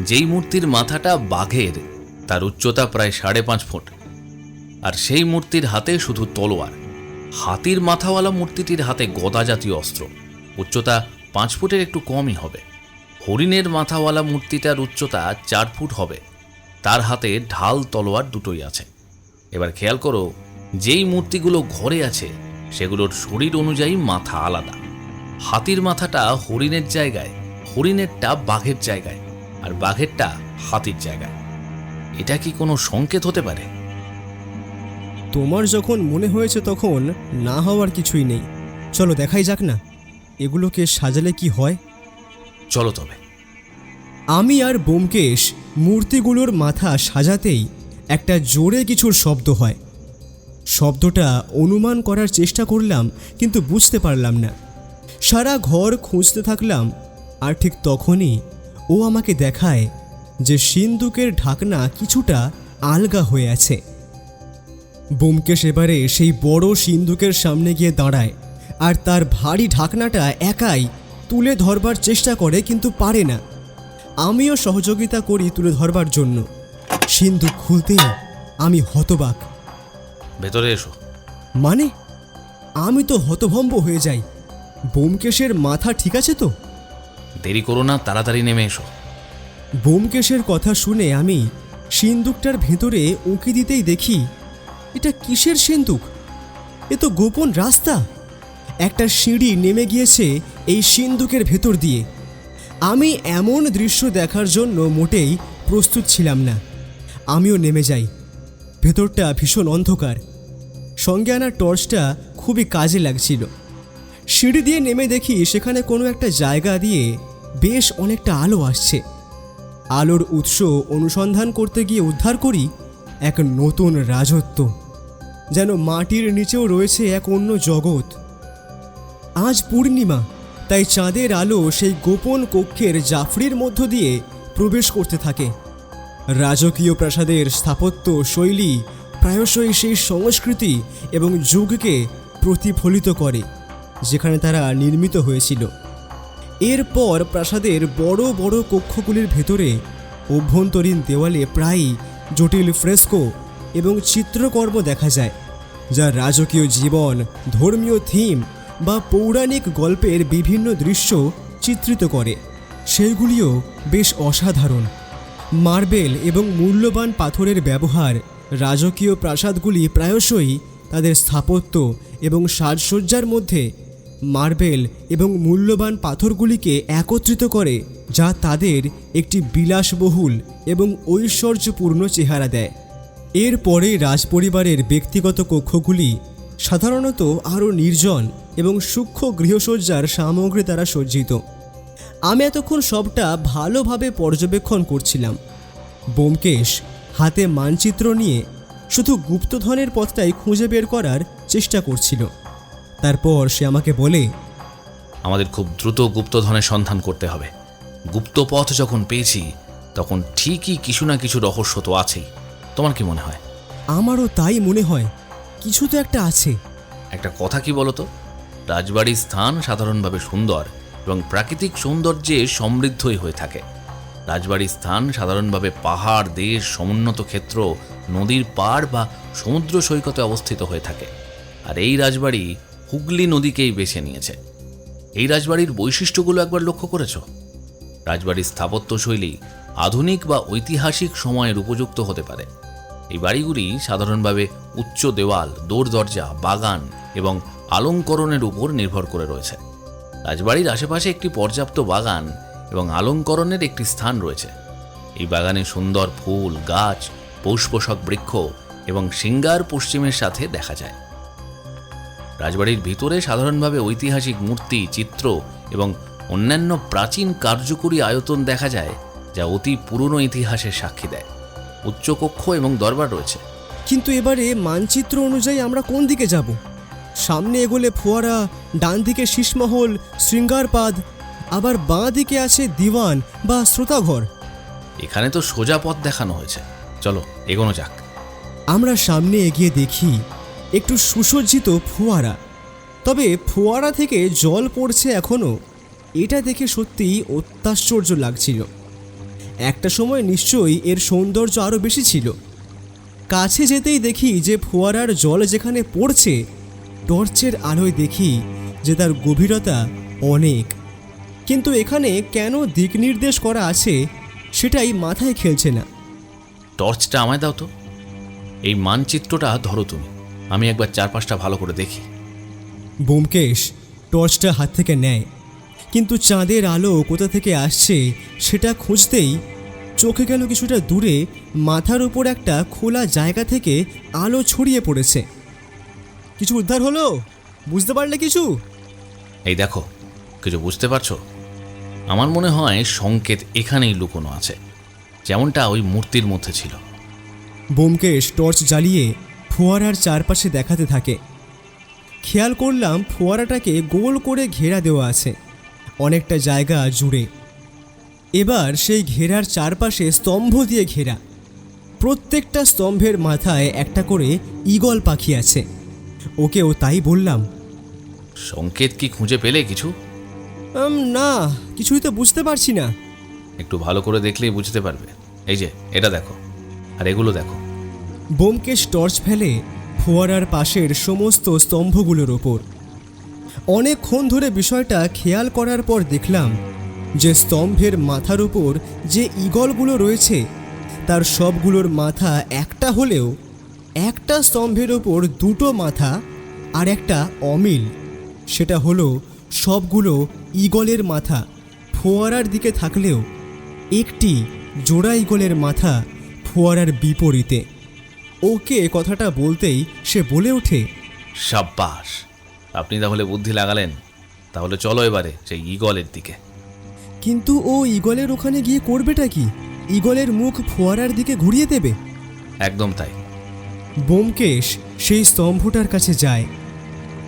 যেই মূর্তির মাথাটা বাঘের তার উচ্চতা প্রায় 5.5 ফুট, আর সেই মূর্তির হাতে শুধু তলোয়ার। হাতির মাথাওয়ালা মূর্তিটির হাতে গদা জাতীয় অস্ত্র, উচ্চতা 5 ফুটের একটু কমই হবে। হরিণের মাথাওয়ালা মূর্তিটার উচ্চতা 4 ফুট হবে, তার হাতে ঢাল তলোয়ার দুটোই আছে। এবার খেয়াল করো, যেই মূর্তিগুলো ঘরে আছে সেগুলোর শরীর অনুযায়ী মাথা আলাদা। হাতির মাথাটা হরিণের জায়গায়, হরিণেরটা বাঘের জায়গায়, আর বাঘেরটা হাতির জায়গায়। এটা কি কোনো সংকেত হতে পারে? তোমার যখন মনে হয়েছে তখন না হওয়ার কিছুই নেই। চলো দেখাই যাক না এগুলোকে সাজালে কি হয়। চলো তবে। আমি আর ব্যোমকেশ মূর্তিগুলোর মাথা সাজাতেই একটা জোরে কিছুর শব্দ হয়। শব্দটা অনুমান করার চেষ্টা করলাম, কিন্তু বুঝতে পারলাম না। সারা ঘর খুঁজতে থাকলাম, আর ঠিক তখনই ও আমাকে দেখায় যে সিন্দুকের ঢাকনা কিছুটা আলগা হয়ে আছে। ব্যোমকেশ এবারে সেই বড় সিন্দুকের সামনে গিয়ে দাঁড়ায়, আর তার ভারী ঢাকনাটা একাই তুলে ধরবার চেষ্টা করে, কিন্তু পারে না। আমিও সহযোগিতা করি তুলে ধরবার জন্য। সিন্দুক খুলতেই আমি হতবাক। ভেতরে এসো। মানে আমি তো হতভম্ব হয়ে যাই। ব্যোমকেশের মাথা ঠিক আছে তো? দেরি করো না, তাড়াতাড়ি নেমে এসো। ব্যোমকেশের কথা শুনে আমি সিন্দুকটার ভেতরে উঁকি দিতেই দেখি, এটা কিসের সিন্দুক? এ তো গোপন রাস্তা। একটা সিঁড়ি নেমে গিয়েছে এই সিন্দুকের ভেতর দিয়ে। আমি এমন দৃশ্য দেখার জন্য মোটেই প্রস্তুত ছিলাম না। আমিও নেমে যাই। ভেতরটা ভীষণ অন্ধকার। সঙ্গে আনা টর্চটা খুবই কাজে লাগছিল। সিঁড়ি দিয়ে নেমে দেখি সেখানে কোনো একটা জায়গা দিয়ে বেশ অনেকটা আলো আসছে। আলোর উৎস অনুসন্ধান করতে গিয়ে উদ্ধার করি এক নতুন রাজত্ব। যেন মাটির নিচেও রয়েছে এক অন্য জগৎ। আজ পূর্ণিমা, তাই চাঁদের আলো সেই গোপন কক্ষের জাফরির মধ্য দিয়ে প্রবেশ করতে থাকে। রাজকীয় প্রাসাদের স্থাপত্য শৈলী প্রায়শই সেই সংস্কৃতি এবং যুগকে প্রতিফলিত করে যেখানে তারা নির্মিত হয়েছিল। এরপর প্রাসাদের বড় বড় কক্ষগুলির ভেতরে অভ্যন্তরীণ দেওয়ালে প্রায়ই জটিল ফ্রেস্কো এবং চিত্রকর্ম দেখা যায়, যা রাজকীয় জীবন, ধর্মীয় থিম বা পৌরাণিক গল্পের বিভিন্ন দৃশ্য চিত্রিত করে। সেইগুলিও বেশ অসাধারণ। মার্বেল এবং মূল্যবান পাথরের ব্যবহার রাজকীয় প্রাসাদগুলি প্রায়শই তাদের স্থাপত্য এবং সাজসজ্জার মধ্যে মার্বেল এবং মূল্যবান পাথরগুলিকে একত্রিত করে, যা তাদের একটি বিলাসবহুল এবং ঐশ্বর্যপূর্ণ চেহারা দেয়। এরপরে রাজপরিবারের ব্যক্তিগত কক্ষগুলি সাধারণত আরও নির্জন এবং সূক্ষ্ম গৃহসজ্জার সামগ্রী দ্বারা সজ্জিত। আমি এতক্ষণ সবটা ভালোভাবে পর্যবেক্ষণ করছিলাম। ব্যোমকেশ হাতে মানচিত্র নিয়ে শুধু গুপ্তধনের পথটাই খুঁজে বের করার চেষ্টা করছিল। তারপর সে আমাকে বলে, আমাদের খুব দ্রুত গুপ্তধনের সন্ধান করতে হবে। গুপ্ত পথ যখন পেয়েছি তখন ঠিকই কিছু না কিছু রহস্য তো আছেই। তোমার কি মনে হয়? আমারও তাই মনে হয়, কিছু তো একটা আছে। একটা কথা কি বলতো, রাজবাড়ির স্থান সাধারণভাবে সুন্দর এবং প্রাকৃতিক সৌন্দর্যে সমৃদ্ধই হয়ে থাকে। রাজবাড়ির স্থান সাধারণভাবে পাহাড়, দেশ, সমুন্নত ক্ষেত্র, নদীর পাড় বা সমুদ্র সৈকতে অবস্থিত হয়ে থাকে। আর এই রাজবাড়ি হুগলি নদীকেই বেছে নিয়েছে। এই রাজবাড়ির বৈশিষ্ট্যগুলো একবার লক্ষ্য করেছ? রাজবাড়ির স্থাপত্যশৈলী আধুনিক বা ঐতিহাসিক সময়ের উপযুক্ত হতে পারে। এই বাড়িগুলি সাধারণভাবে উচ্চ দেওয়াল, দরজা, বাগান এবং আলঙ্করণের উপর নির্ভর করে রয়েছে। রাজবাড়ির আশেপাশে একটি পর্যাপ্ত বাগান এবং আলঙ্করণের একটি স্থান রয়েছে। এই বাগানে সুন্দর ফুল, গাছ, পুষ্পশক বৃক্ষ এবং সিঙ্গার পশ্চিমের সাথে দেখা যায়। রাজবাড়ির ভিতরে সাধারণভাবে ঐতিহাসিক মূর্তি, চিত্র এবং অন্যান্য প্রাচীন কার্যকরী আয়তন দেখা যায়, যা অতি পুরনো ইতিহাসের সাক্ষী দেয়। উচ্চকক্ষ এবং দরবার রয়েছে। কিন্তু এবারে মানচিত্র অনুযায়ী আমরা কোন দিকে যাব? সামনে এগোলে ফোয়ারা, ডান দিকে শীষমহল, শৃঙ্গারপাদ, আবার বাঁ দিকে আছে দিওয়ান বা শ্রোতাঘর। এখানে তো সোজা পথ দেখানো হয়েছে, চলো এগোনো যাক। আমরা সামনে এগিয়ে দেখি একটু সুসজ্জিত ফোয়ারা। তবে ফোয়ারা থেকে জল পড়ছে এখনও। এটা দেখে সত্যিই অত্যাশ্চর্য লাগছিল। একটা সময় নিশ্চয়ই এর সৌন্দর্য আরও বেশি ছিল। কাছে যেতেই দেখি যে ফোয়ারার জল যেখানে পড়ছে, টর্চের আলোয় দেখি যে তার গভীরতা অনেক। কিন্তু এখানে কেন দিক নির্দেশ করা আছে সেটাই মাথায় খেলছে না। টর্চটা আমায় দাও তো। এই মানচিত্রটা ধরো তুমি, আমি একবার চারপাশটা ভালো করে দেখি। ব্যোমকেশ টর্চটা হাত থেকে নেয়, কিন্তু চাঁদের আলো কোথা থেকে আসছে সেটা খুঁজতেই চোখে গেল কিছুটা দূরে মাথার উপর একটা খোলা জায়গা থেকে আলো ছড়িয়ে পড়েছে। কিছু উদ্ধার হলো? বুঝতে পারলে কিছু? এই দেখো, কিছু বুঝতে পারছো? আমার মনে হয় সংকেত এখানেই লুকোনো আছে, যেমনটা ওই মূর্তির মধ্যে ছিল। ব্যোমকেশ টর্চ জ্বালিয়ে ফোয়ারার চারপাশে দেখাতে থাকে। খেয়াল করলাম ফোয়ারাটাকে গোল করে ঘেরা দেওয়া আছে অনেকটা জায়গা জুড়ে। এবার সেই ঘেরার চারপাশে স্তম্ভ দিয়ে ঘেরা। প্রত্যেকটা স্তম্ভের মাথায় একটা করে ঈগল পাখি আছে। ওকেও তাই বললাম। সংকেত কি খুঁজে পেলে কিছু? না, কিছুই তো বুঝতে পারছি না। একটু ভালো করে দেখলেই বুঝতে পারবে। এই যে এটা দেখো, আর এগুলো দেখো। ব্যোমকেশ টর্চ ফেলে ফোয়ারার পাশের সমস্ত স্তম্ভগুলোর ওপর। অনেকক্ষণ ধরে বিষয়টা খেয়াল করার পর দেখলাম যে স্তম্ভের মাথার উপর যে ঈগলগুলো রয়েছে তার সবগুলোর মাথা একটা হলেও একটা স্তম্ভের ওপর দুটো মাথা আর একটা অমিল, সেটা হলো সবগুলো ঈগলের মাথা ফোয়ারার দিকে থাকলেও একটি জোড়া ঈগলের মাথা ফোয়ারার বিপরীতে। ওকে কথাটা বলতেই সে বলে ওঠে, সাব্বাস, আপনি তাহলে বুদ্ধি লাগালেন। তাহলে চলো এবারে সেই ঈগলের দিকে। কিন্তু ও ঈগলের ওখানে গিয়ে করবেটা কি? ঈগলের মুখ ফোয়ারার দিকে ঘুরিয়ে দেবে? একদম তাই। ব্যোমকেশ সেই স্তম্ভটার কাছে যায়।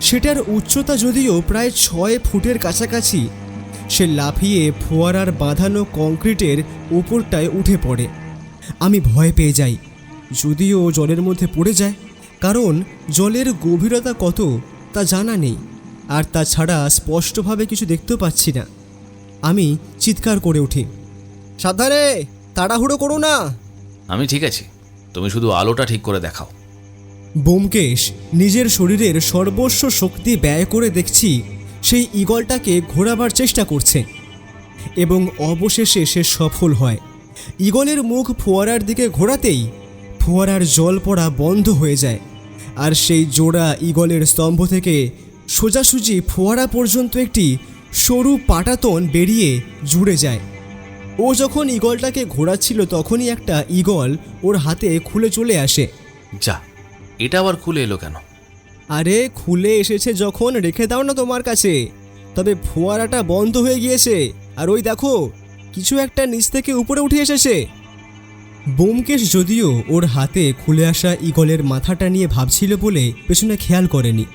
সেটার উচ্চতা যদিও প্রায় 6 ফুটের কাছাকাছি। সে লাফিয়ে ফোয়ারার বাঁধানো কংক্রিটের উপরটায় উঠে পড়ে। আমি ভয় পেয়ে যাই, যদিও জলের মধ্যে পড়ে যায়, কারণ জলের গভীরতা কত তা জানা নেই, আর তাছাড়া স্পষ্টভাবে কিছু দেখতেও পাচ্ছি না। আমি চিৎকার করে উঠি, সাবধানে, তাড়াহুড়ো করো না। আমি ঠিক আছি, তুমি শুধু আলোটা ঠিক করে দেখাও। ব্যোমকেশ নিজের শরীরের সর্বস্ব শক্তি ব্যয় করে দেখছি সেই ঈগলটাকে ঘোরাবার চেষ্টা করছে, এবং অবশেষে সে সফল হয়। ঈগলের মুখ ফোয়ারার দিকে ঘোরাতেই ফোয়ারার জল পড়া বন্ধ হয়ে যায়, আর সেই জোড়া ঈগলের স্তম্ভ থেকে সোজাসুজি ফোয়ারা পর্যন্ত একটি সরু পাটাতন বেরিয়ে জুড়ে যায়। ও যখন ঈগলটাকে ঘোরাচ্ছিল তখনই একটা ঈগল ওর হাতে খুলে চলে আসে। যা, এটা আবার খুলে এলো কেন? আরে খুলে এসেছে যখন রেখে দাও না তোমার কাছে। তবে ফোয়ারাটা বন্ধ হয়ে গিয়েছে, আর ওই দেখো কিছু একটা নিচ থেকে উপরে উঠে এসেছে। ব্যোমকেশ যদিও ওর হাতে খুলে আসা ঈগলের মাথাটা নিয়ে ভাবছিল বলে পেছনে খেয়াল করেনি,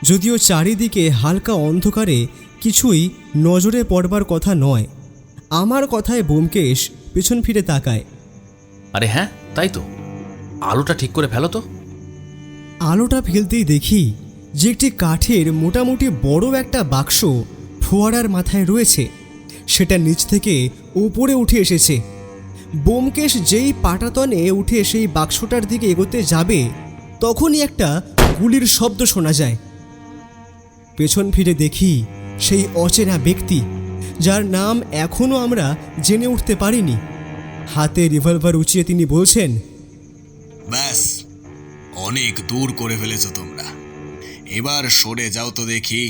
যদিও চারিদিকে হালকা অন্ধকারে কিছুই নজরে পড়বার কথা নয়। আমার কথায় ব্যোমকেশ পেছন ফিরে তাকায়। আরে হ্যাঁ, তাই তো, আলোটা ঠিক করে ফেলো তো। আলোটা ফেলতেই দেখি যে একটি কাঠের মোটামুটি বড় একটা বাক্স ফোয়ারার মাথায় রয়েছে। সেটা নিচ থেকে উপরে উঠে এসেছে। ব্যোমকেশ যেই পাটাতনে উঠে সেই বাক্সটার দিকে এগোতে যাবে তখনই একটা গুলির শব্দ শোনা যায়। পেছন ফিরে দেখি সেই অচেনা ব্যক্তি, যার নাম এখনও আমরা জেনে উঠতে পারিনি। হাতে রিভলভার উঁচিয়ে তিনি বলছেন, ব্যাস, অনেক দূর করে ফেলেছ তোমরা, এবার সরে যাও তো দেখি।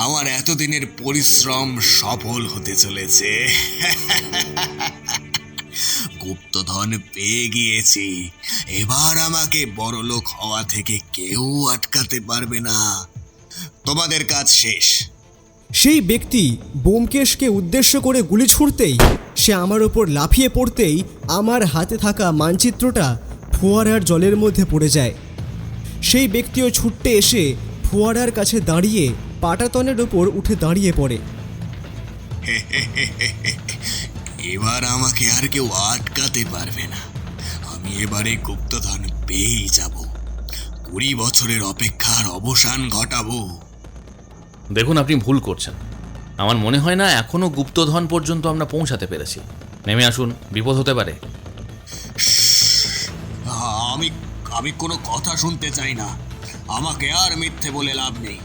আমার এতদিনের পরিশ্রম সফল হতে চলেছে। গুপ্তধন পেয়ে গিয়েছি, এবার আমাকে বড়লোক হওয়া থেকে কেউ আটকাতে পারবে না। তোমাদের কাজ শেষ। সেই ব্যক্তি ব্যোমকেশকে উদ্দেশ্য করে গুলি ছুড়তেই সে আমার ওপর লাফিয়ে পড়তেই আমার হাতে থাকা মানচিত্রটা ফোয়ারার জলের মধ্যে পড়ে যায়। সেই ব্যক্তিও ছুটতে এসে ফোয়ারার কাছে দাঁড়িয়ে পাটাতনের ওপর উঠে দাঁড়িয়ে পড়ে। এবার আমাকে আর কেউ আটকাতে পারবে না। আমি এবারে গুপ্তধন পেয়েই যাব। 20 বছরের অপেক্ষার অবসান ঘটাবো। দেখুন, আপনি ভুল করছেন। আমার মনে হয় না এখনো গুপ্তধন পর্যন্ত আমরা পৌঁছাতে পেরেছি। নেমে আসুন, বিপদ হতে পারে। আমি কোনো কথা শুনতে চাই না। আমাকে আর মিথ্যে বলে লাভ নেই।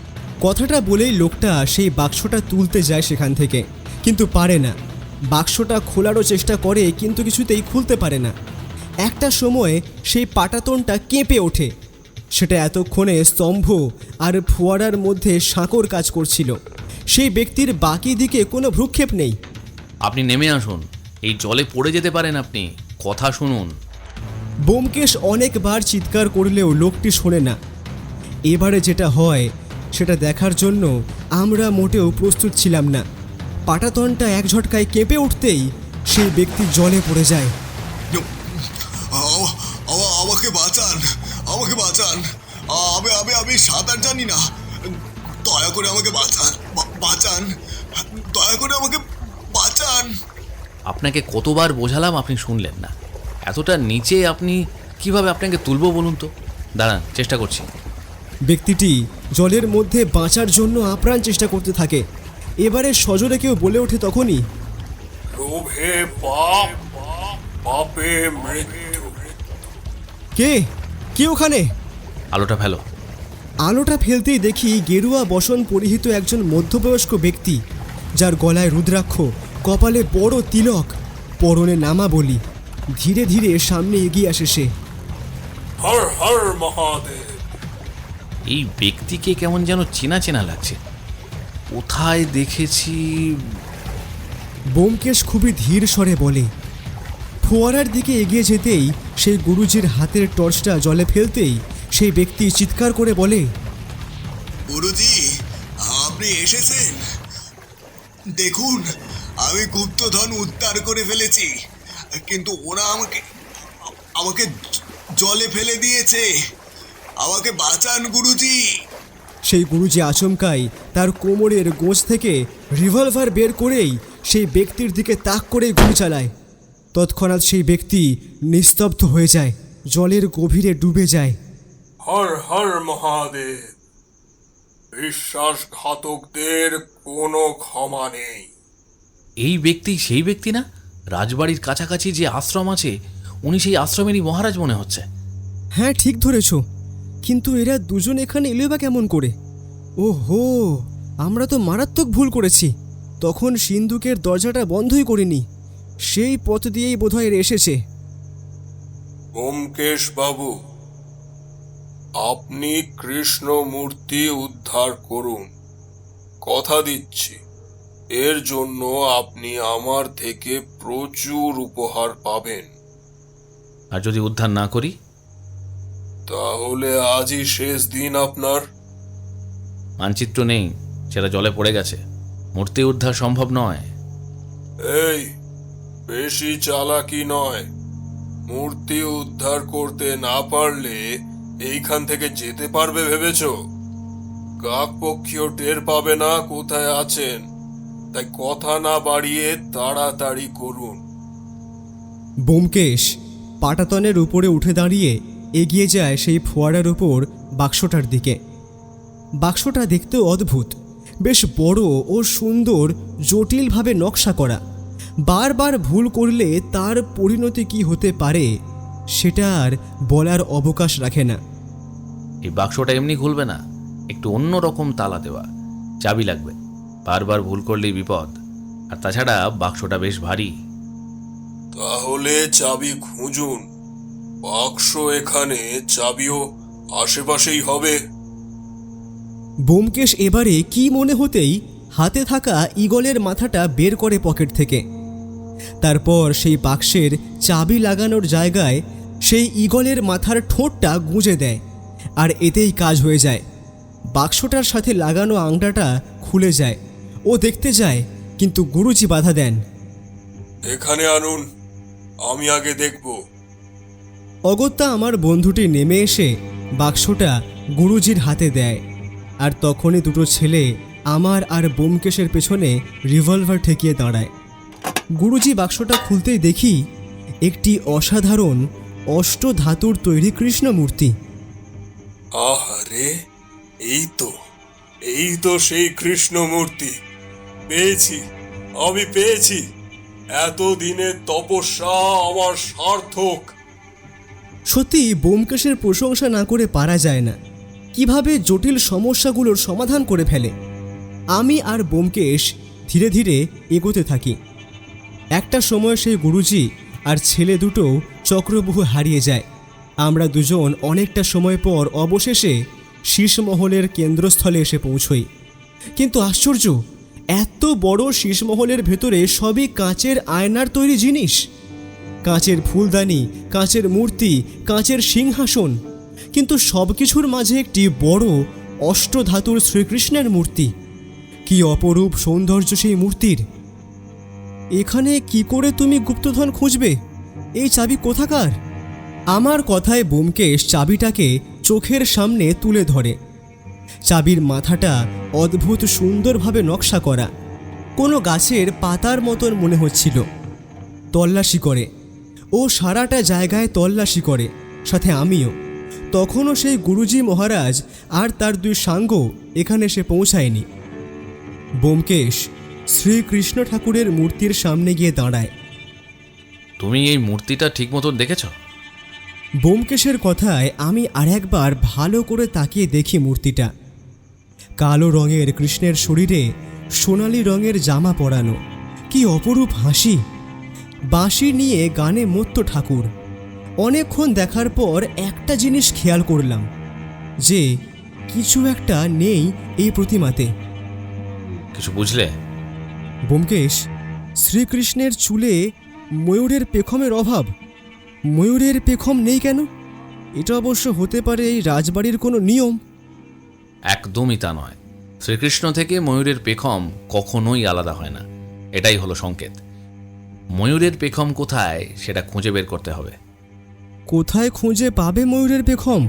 কথাটা বলেই লোকটা সেই বাক্সটা তুলতে যায় সেখান থেকে, কিন্তু পারে না। বাক্সটা খোলারও চেষ্টা করে কিন্তু কিছুতেই খুলতে পারে না। একটা সময় সেই পাটাতনটা কেঁপে ওঠে। সেটা এতক্ষণে স্তম্ভ আর ফোয়ারার মধ্যে সাঁকোর কাজ করছিল। সেই ব্যক্তির বাকি দিকে কোনো ভ্রুক্ষেপ নেই। আপনি নেমে আসুন, এই জলে পড়ে যেতে পারেন আপনি। কথা শুনুন। ব্যোমকেশ অনেকবার চিৎকার করলেও লোকটি শোনে না। এবারে যেটা হয় সেটা দেখার জন্য আমরা মোটেও প্রস্তুত ছিলাম না। পাটাতনটা এক ঝটকায় কেঁপে উঠতেই সেই ব্যক্তি জলে পড়ে যায়। আমাকে বাঁচান, আমাকে বাঁচান। আমি সাঁতার জানি না। দয়া করে আমাকে বাঁচান, দয়া করে আমাকে বাঁচান। আপনাকে কতবার বোঝালাম, আপনি শুনলেন না। এতটা নিচে আপনি কিভাবে আপনাকে তুলবো বলুন তো? দাঁড়ান, চেষ্টা করছি। ব্যক্তিটি জলের মধ্যে বাঁচার জন্য আপ্রাণ চেষ্টা করতে থাকে। এবারে সজোরে কেউ বলে ওঠে তখনই, লোভে পাপ, পাপে মৃত্যু। কে কে ওখানে? আলোটা ফেলো। আলোটা ফেলতেই দেখি গেরুয়া বসন পরিহিত একজন মধ্যবয়স্ক ব্যক্তি, যার গলায় রুদ্রাক্ষ, কপালে বড় তিলক, পরনে নামাবলী। ধীরে ধীরে সামনে এগিয়ে আসে সে। হর হর মহাদেব। এই ব্যক্তিকে কেমন যেন চেনা চেনা লাগছে, কোথায় দেখেছি। ব্যোমকেশ খুবই ধীর স্বরে বলে। ফোয়ারার দিকে এগিয়ে যেতেই সেই গুরুজির হাতের টর্চটা জলে ফেলতেই সেই ব্যক্তি চিৎকার করে বলে, গুরুজি, আপনি এসেছেন? দেখুন, আমি গুপ্তধন উদ্ধার করে ফেলেছি, কিন্তু ওরা আমাকে আমাকে জলে ফেলে দিয়েছে। আমাকে বাঁচান গুরুজি। সেই গুরুজি আচমকাই তার কোমরের গোঁজ থেকে রিভলভার বের করেই সেই ব্যক্তির দিকে তাক করে গুলি চালায়। তৎক্ষণাৎ সেই ব্যক্তি নিস্তব্ধ হয়ে যায়, জলের গভীরে ডুবে যায়। হর হর মহাদেব। বিশ্বাসঘাতকদের কোনো ক্ষমা নেই। এই ব্যক্তি সেই ব্যক্তি না? রাজবাড়ির কাছাকাছি যে আশ্রম আছে, উনি সেই আশ্রমেরই মহারাজ মনে হচ্ছে। হ্যাঁ, ঠিক ধরেছ, কিন্তু এরা দুজন এখানে এলো বা কেমন করে? ও হো, আমরা তো মারাত্মক ভুল করেছি। তখন সিন্ধুকের দরজাটা বন্ধই করিনি, সেই পথ দিয়েই বোধহয় এরা এসেছে। ব্যোমকেশ বাবু, আপনি কৃষ্ণ মূর্তি উদ্ধার করুন। কথা দিচ্ছি, এর জন্য আপনি আমার থেকে প্রচুর উপহার পাবেন। আর যদি উদ্ধার না করি? তাহলে আজই শেষ দিন আপনার। মানচিত্র নেই, সেটা জলে পড়ে গেছে, মূর্তি উদ্ধার সম্ভব নয়। এই, বেশি চালাকি নয়। মূর্তি উদ্ধার করতে না পারলে এইখান থেকে যেতে পারবে ভেবেছ? কাকপক্ষীয় টের পাবে না কোথায় আছেন, তাই কথা না বাড়িয়ে তাড়াতাড়ি করুন। ব্যোমকেশ পাটাতনের উপরে উঠে দাঁড়িয়ে এগিয়ে যায় সেই ফোয়ারার উপর বাক্সটার দিকে। বাক্সটা দেখতেও অদ্ভুত, বেশ বড় ও সুন্দর, জটিলভাবে নকশা করা। বারবার ভুল করলে তার পরিণতি কি হতে পারে সেটা আর বলার অবকাশ রাখে না। এই বাক্সটা এমনি খুলবে না, একটু অন্য রকম তালা দেওয়া, চাবি লাগবে। বারবার ভুল করলেই বিপদ। আর তাছাড়া বাক্সটা বেশ ভারী। তাহলে চাবি খুঁজুন। বাক্স এখানে, চাবিও আশেপাশেই হবে। ব্যোমকেশ এবারে কি মনে হতেই হাতে থাকা ঈগলের মাথাটা বের করে পকেট থেকে। তারপর সেই বাক্সের চাবি লাগানোর জায়গায় সেই ঈগলের মাথার ঠোঁটটা গুঁজে দেয়, আর এতেই কাজ হয়ে যায়। বাক্সটার সাথে লাগানো আংটাটা খুলে যায়। ও দেখতে যায়, কিন্তু গুরুজি বাধা দেন। এখানে আনুন, আমি আগে দেখব। অগত্যা আমার বন্ধুটি নেমে এসে বাক্সটা গুরুজির হাতে দেয়, আর তখনই দুটো ছেলে আমার আর ব্যোমকেশের পেছনে রিভলভার ঠেকিয়ে দাঁড়ায়। গুরুজি বাক্সটা খুলতেই দেখি একটি অসাধারণ অষ্টধাতুর তৈরি কৃষ্ণ মূর্তি। আহারে, এই তো সেই কৃষ্ণ মূর্তি। পেয়েছি, আমি পেয়েছি। এতদিনের তপস্যা আমার সার্থক। সত্যি ব্যোমকেশের প্রশংসা না করে পারা যায় না, কিভাবে জটিল সমস্যাগুলোর সমাধান করে ফেলে। আমি আর ব্যোমকেশ ধীরে ধীরে এগোতে থাকি। একটা সময় সেই গুরুজি আর ছেলে দুটো চক্রবুহু হারিয়ে যায়। আমরা দুজন অনেকটা সময় পর অবশেষে শীষমহলের কেন্দ্রস্থলে এসে পৌঁছই। কিন্তু আশ্চর্য, এত বড় শীষমহলের ভেতরে সবই কাঁচের আয়নার তৈরি জিনিস। কাঁচের ফুলদানি, কাঁচের মূর্তি, কাঁচের সিংহাসন, কিন্তু সব কিছুর মাঝে একটি বড় অষ্টধাতুর শ্রীকৃষ্ণের মূর্তি। কি অপরূপ সৌন্দর্য সেই মূর্তির! এখানে কি করে তুমি গুপ্তধন খুঁজবে? এই চাবি কোথাকার? আমার কথায় ব্যোমকেশ চাবিটাকে চোখের সামনে তুলে ধরে। চাবির মাথাটা অদ্ভুত সুন্দরভাবে নকশা করা, কোনো গাছের পাতার মতন মনে হচ্ছিল। তল্লাশি করে, ও সারাটা জায়গায় তল্লাশি করে, সাথে আমিও। তখনও সেই গুরুজি মহারাজ আর তার দুই সাঙ্গ এখানে এসে পৌঁছায়নি। ব্যোমকেশ শ্রীকৃষ্ণ ঠাকুরের মূর্তির সামনে গিয়ে দাঁড়ায়। তুমি এই মূর্তিটা ঠিক মতন দেখেছ? ব্যোমকেশের কথায় আমি আরেকবার ভালো করে তাকিয়ে দেখি মূর্তিটা। কালো রঙের কৃষ্ণের শরীরে সোনালি রঙের জামা পরানো, কি অপরূপ হাসি! বাঁশি নিয়ে গানে মত্ত ঠাকুর। অনেকক্ষণ দেখার পর একটা জিনিস খেয়াল করলাম, যে কিছু একটা নেই এই প্রতিমাতে। কিছু বুঝলে? ব্যোমকেশ, শ্রীকৃষ্ণের চুলে ময়ূরের পেখমের অভাব। ময়ূরের পেখম নেই কেন? এটা অবশ্য হতে পারে এই রাজবাড়ির কোনো নিয়ম। একদমই তা নয়। শ্রীকৃষ্ণ থেকে ময়ূরের পেখম কখনোই আলাদা হয় না। এটাই হলো সংকেত। ময়ূরের পেখম কোথায় সেটা খুঁজে বের করতে হবে। কোথায় খুঁজে পাবে ময়ূরের পেখম?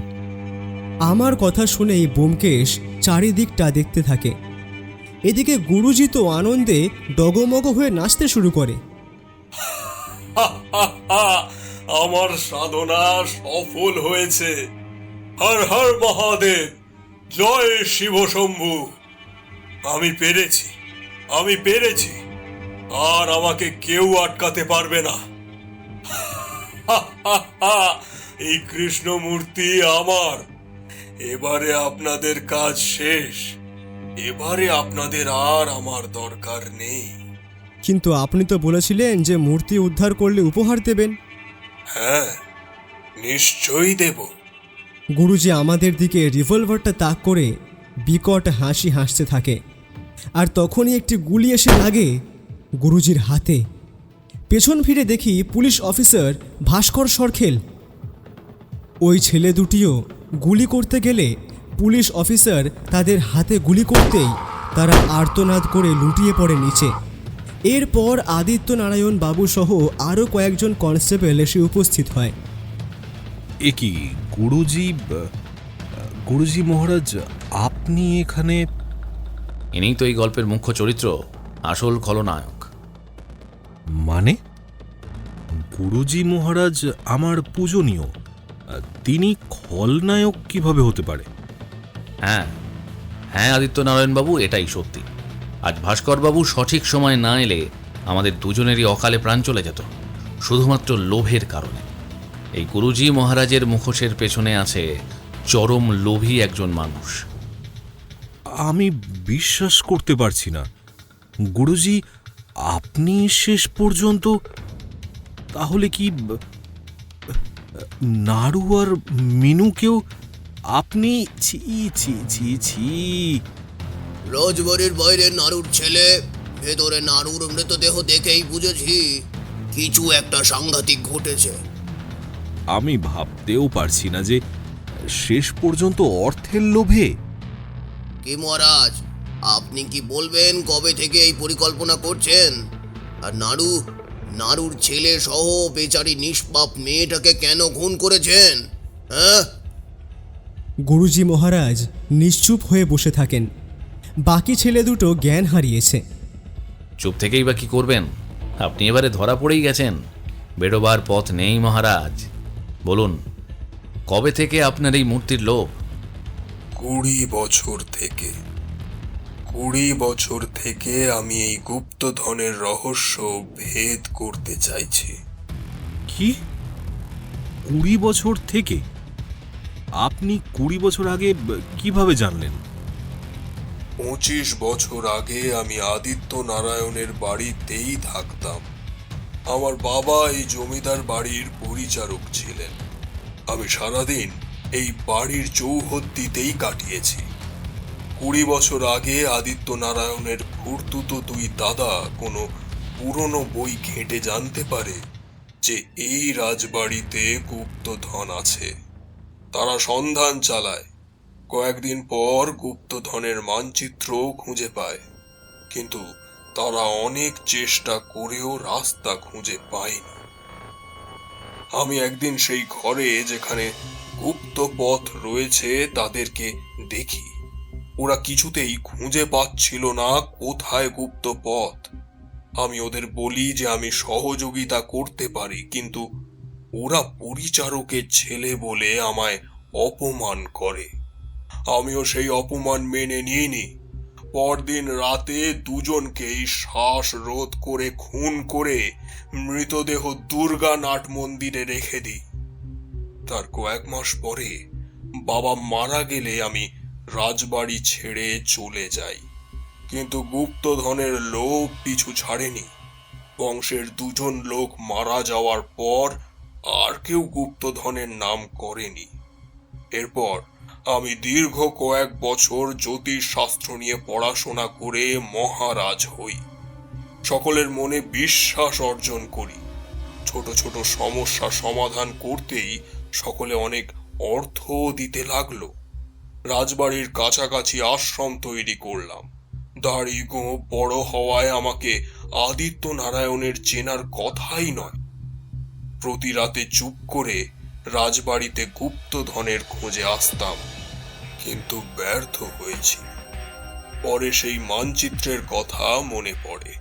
আমার কথা শুনেই ব্যোমকেশ চারিদিকটা দেখতে থাকে। এদিকে গুরুজি তো আনন্দে ডগমগ হয়ে নাচতে শুরু করে। আমার সাধনা সফল হয়েছে। হর হর মহাদেব, জয় শিব শম্ভু। আমি পেরেছি, আর আমাকে কেউ আটকাতে পারবে না। এই কৃষ্ণ মূর্তি আমার। এবারে আপনাদের কাজ শেষ। এবারে আপনাদের আর আমার দরকার নেই। কিন্তু আপনি তো বলেছিলেন যে মূর্তি উদ্ধার করলে উপহার দেবেন। হ্যাঁ, নিশ্চয়ই দেব। গুরুজি আমাদের দিকে রিভলভারটা তাক করে বিকট হাসি হাসতে থাকে। আর তখনই একটি গুলি এসে লাগে গুরুজির হাতে। পেছন ফিরে দেখি পুলিশ অফিসার ভাস্কর সরখেল। ওই ছেলে দুটিও গুলি করতে গেলে পুলিশ অফিসার তাদের হাতে গুলি করতেই তারা আর্তনাদ করে লুটিয়ে পড়ে নিচে। এরপর আদিত্য নারায়ণ বাবু সহ আরও কয়েকজন কনস্টেবল এসে উপস্থিত হয়। এ কি গুরুজি মহারাজ, আপনি এখানে? ইনিই তো এই গল্পের মুখ্য চরিত্র, আসল খলনায়ক। মানে গুরুজি মহারাজ আমার পূজনীয়, তিনি খলনায়ক কিভাবে হতে পারে? হ্যাঁ হ্যাঁ আদিত্য নারায়ণ বাবু, এটাই সত্যি। আজ ভাস্কর বাবু সঠিক সময় না এলে আমাদের দুজনেরই অকালে প্রাণ চলে যেত, শুধুমাত্র লোভের কারণে। এই গুরুজি মহারাজের মুখোশের পেছনে আছে চরম লোভী একজন মানুষ। আমি বিশ্বাস করতে পারছি না গুরুজি, আপনি শেষ পর্যন্ত তাহলে কি নাড়ু আর মিনুকেও আপনি? ছি ছি ছি ছি! রাজবাড়ির বাইরে নাড়ুর ছেলে, ভেতরে নাড়ুর মৃতদেহ দেখেই বুঝেছি কিছু একটা সাংঘাতিক ঘটেছে। আমি ভাবতেও পারছি না যে শেষ পর্যন্ত অর্থের লোভে। কি মহারাজ, আপনি কি বলবেন কবে থেকে এই পরিকল্পনা করছেন? আর নাড়ুর ছেলে সহ বেচারি নিষ্পাপ মেয়েটাকে কেন খুন করেছেন? হ্যাঁ? গুরুজি মহারাজ নিশ্চুপ হয়ে বসে থাকেন। বাকি ছেলে দুটো জ্ঞান হারিয়েছে। চুপ থেকেই বা কি করবেন? আপনি এবারে ধরা পড়েই গেছেন, বেরোবার পথ নেই মহারাজ। বলুন, কবে থেকে আপনার এই মূর্তির লোভ? 20 বছর থেকে। 20 বছর থেকে আমি এই গুপ্তধনের রহস্য ভেদ করতে চাইছি। কি 20 বছর থেকে? আপনি 20 বছর আগে কিভাবে জানলেন? 25 বছর আগে আমি আদিত্য নারায়ণের বাড়িতেই থাকতাম। আমার বাবা এই জমিদার বাড়ির পরিচারক ছিলেন। আমি সারাদিন এই বাড়ির চৌহদ্দিতেই কাটিয়েছি। 20 বছর আগে আদিত্য নারায়ণের খুড়তুতো 2 দাদা কোনো পুরনো বই ঘেঁটে জানতে পারে যে এই রাজবাড়িতে গুপ্তধন আছে। তারা সন্ধান চালায়। কয়েকদিন পর গুপ্তধনের মানচিত্র খুঁজে পায়, কিন্তু তারা অনেক চেষ্টা করেও রাস্তা খুঁজে পায়নি। আমি একদিন সেই ঘরে যেখানে গুপ্ত পথ রয়েছে তাদেরকে দেখি। ওরা কিছুতেই খুঁজে পাচ্ছিল না কোথায় গুপ্ত পথ। আমি ওদের বলি যে আমি সহযোগিতা করতে পারি, কিন্তু ওরা পরিচারকের ছেলে বলে আমায় অপমান করে। আমিও সেই অপমান মেনে নিইনি। পরদিন রাতে দুজনকেই শ্বাসরোধ করে খুন করে মৃতদেহ দুর্গা নাট মন্দিরে রেখে দিই। তার কয়েক মাস পরে বাবা মারা গেলে আমি রাজবাড়ি ছেড়ে চলে যাই। কিন্তু গুপ্তধনের লোভ পিছু ছাড়েনি। বংশের 2 জন লোক মারা যাওয়ার পর আর কেউ গুপ্তধনের নাম করেনি। এরপর আমি দীর্ঘ কয়েক বছর জ্যোতিষ শাস্ত্র নিয়ে পড়াশোনা করে মহারাজ হই। সকলের মনে বিশ্বাস অর্জন করি। ছোট ছোট সমস্যা সমাধান করতেই সকলে অনেক অর্থ দিতে লাগলো। রাজবাড়ির কাছাকাছি আশ্রম তৈরি করলাম। দাড়ি গোঁফ বড় হওয়ায় আমাকে আদিত্য নারায়ণের চেনার কথাই নয়। প্রতি রাতে চুপ করে রাজবাড়িতে গুপ্তধনের খোঁজে আসতাম, কিন্তু ব্যর্থ হয়েছি। পরে সেই মানচিত্রের কথা মনে পড়ে,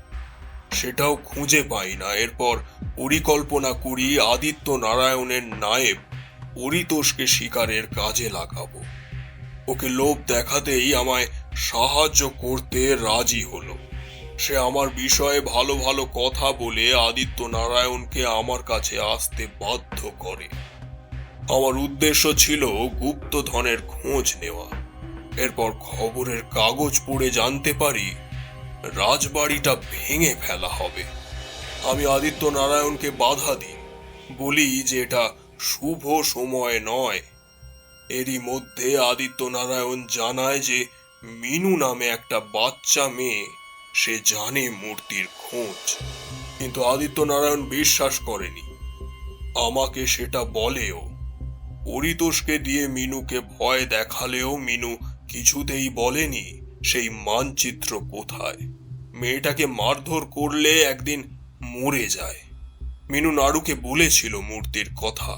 সেটাও খুঁজে পাই না। এরপর পরিকল্পনা করি আদিত্য নারায়ণের নায়েব পরিতোষকে শিকারের কাজে লাগাবো। ওকে লোভ দেখাতেই আমায় সাহায্য করতে রাজি হলো। সে আমার বিষয়ে ভালো ভালো কথা বলে আদিত্য নারায়ণকে আমার কাছে আসতে বাধ্য করে। আমার উদ্দেশ্য ছিল গুপ্তধনের খোঁজ নেওয়া। এরপর খবরের কাগজ পড়ে জানতে পারি রাজবাড়িটা ভেঙে ফেলা হবে। আমি আদিত্য নারায়ণকে বাধা দিই, বলি যে এটা শুভ সময় নয়। এরই মধ্যে আদিত্য নারায়ণ জানায় যে মিনু নামে একটা বাচ্চা মেয়ে, সে জানে মূর্তির খোঁজ। কিন্তু আদিত্য নারায়ণ বিশ্বাস করেনি, আমাকে সেটা বলেও। পরিতোষকে দিয়ে মিনুকে ভয় দেখালেও মিনু কিছুতেই বলেনি সেই মানচিত্র কোথায়। মেয়েটাকে মারধর করলে একদিন মরে যায়। মিনু নাড়ুকে বলেছিল মূর্তির কথা।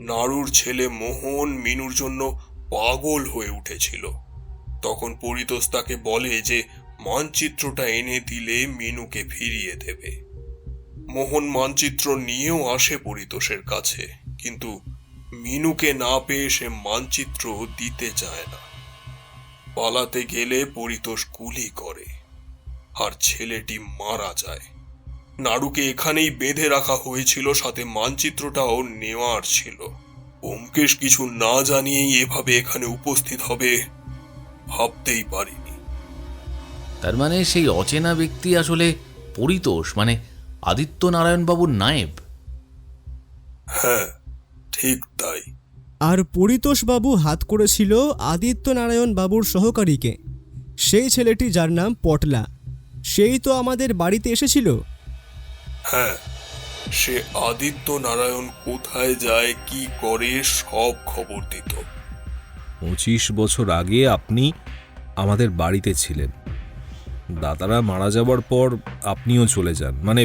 নাড়ুর ছেলে মোহন মিনুর জন্য পাগল হয়ে উঠেছিল। তখন পরিতোষ তাকে বলে যে মানচিত্রটা এনে দিলে মিনুকে ফিরিয়ে দেবে। মোহন মানচিত্র নিয়েও আসে পরিতোষের কাছে, কিন্তু মিনুকে না পেয়ে সে মানচিত্র দিতে চায় না। পালাতে গেলে পরিতোষ গুলি করে, আর ছেলেটি মারা যায়। নাড়ুকে এখানেই বেঁধে রাখা হয়েছিল, সাথে মানচিত্রটাও নেওয়ার ছিল। ব্যোমকেশ কিছু না জানিয়েই এভাবে এখানে উপস্থিত হবে ভাবতেই পারিনি। তার মানে সেই অচেনা ব্যক্তি আসলে পরিতোষ, মানে আদিত্য নারায়ণ বাবুর নায়েব। হ্যাঁ, ঠিক তাই। আর পরিতোষবাবু হাত করেছিল আদিত্য নারায়ণ বাবুর সহকারীকে, সেই ছেলেটি যার নাম পটলা। সেই তো আমাদের বাড়িতে এসেছিল। হ্যাঁ, সে আদিত্য নারায়ণ কোথায় যায় কি করে সব খবর দিত। 25 বছর আগে আপনি আমাদের বাড়িতে ছিলেন। দাদারা মারা যাবার পর আপনিও চলে যান, মানে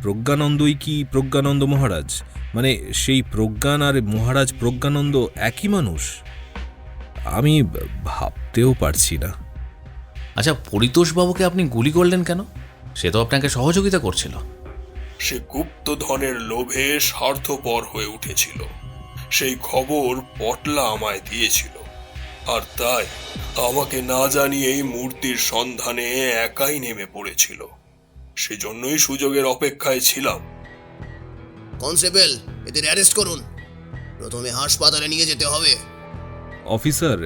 প্রজ্ঞানন্দই কি প্রজ্ঞানন্দ মহারাজ, মানে সেই প্রজ্ঞান আর মহারাজ প্রজ্ঞানন্দ একই মানুষ? আমি ভাবতেও পারছি না। আচ্ছা, পরিতোষ বাবুকে আপনি গুলি করলেন কেন? সে তো আপনাকে সহযোগিতা করছিল। সে গুপ্তধনের লোভে স্বার্থপর হয়ে উঠেছিল। সেই খবর পটলা আমায় দিয়েছিল, আর তাই আমাকে না জানিয়েই মূর্তির সন্ধানে একাই নেমে পড়েছিল। সেজন্যই সুযোগের অপেক্ষায় ছিলাম। কনস্টেবল, এদের অ্যারেস্ট করুন। প্রথমে হাসপাতালে নিয়ে যেতে হবে। অফিসার,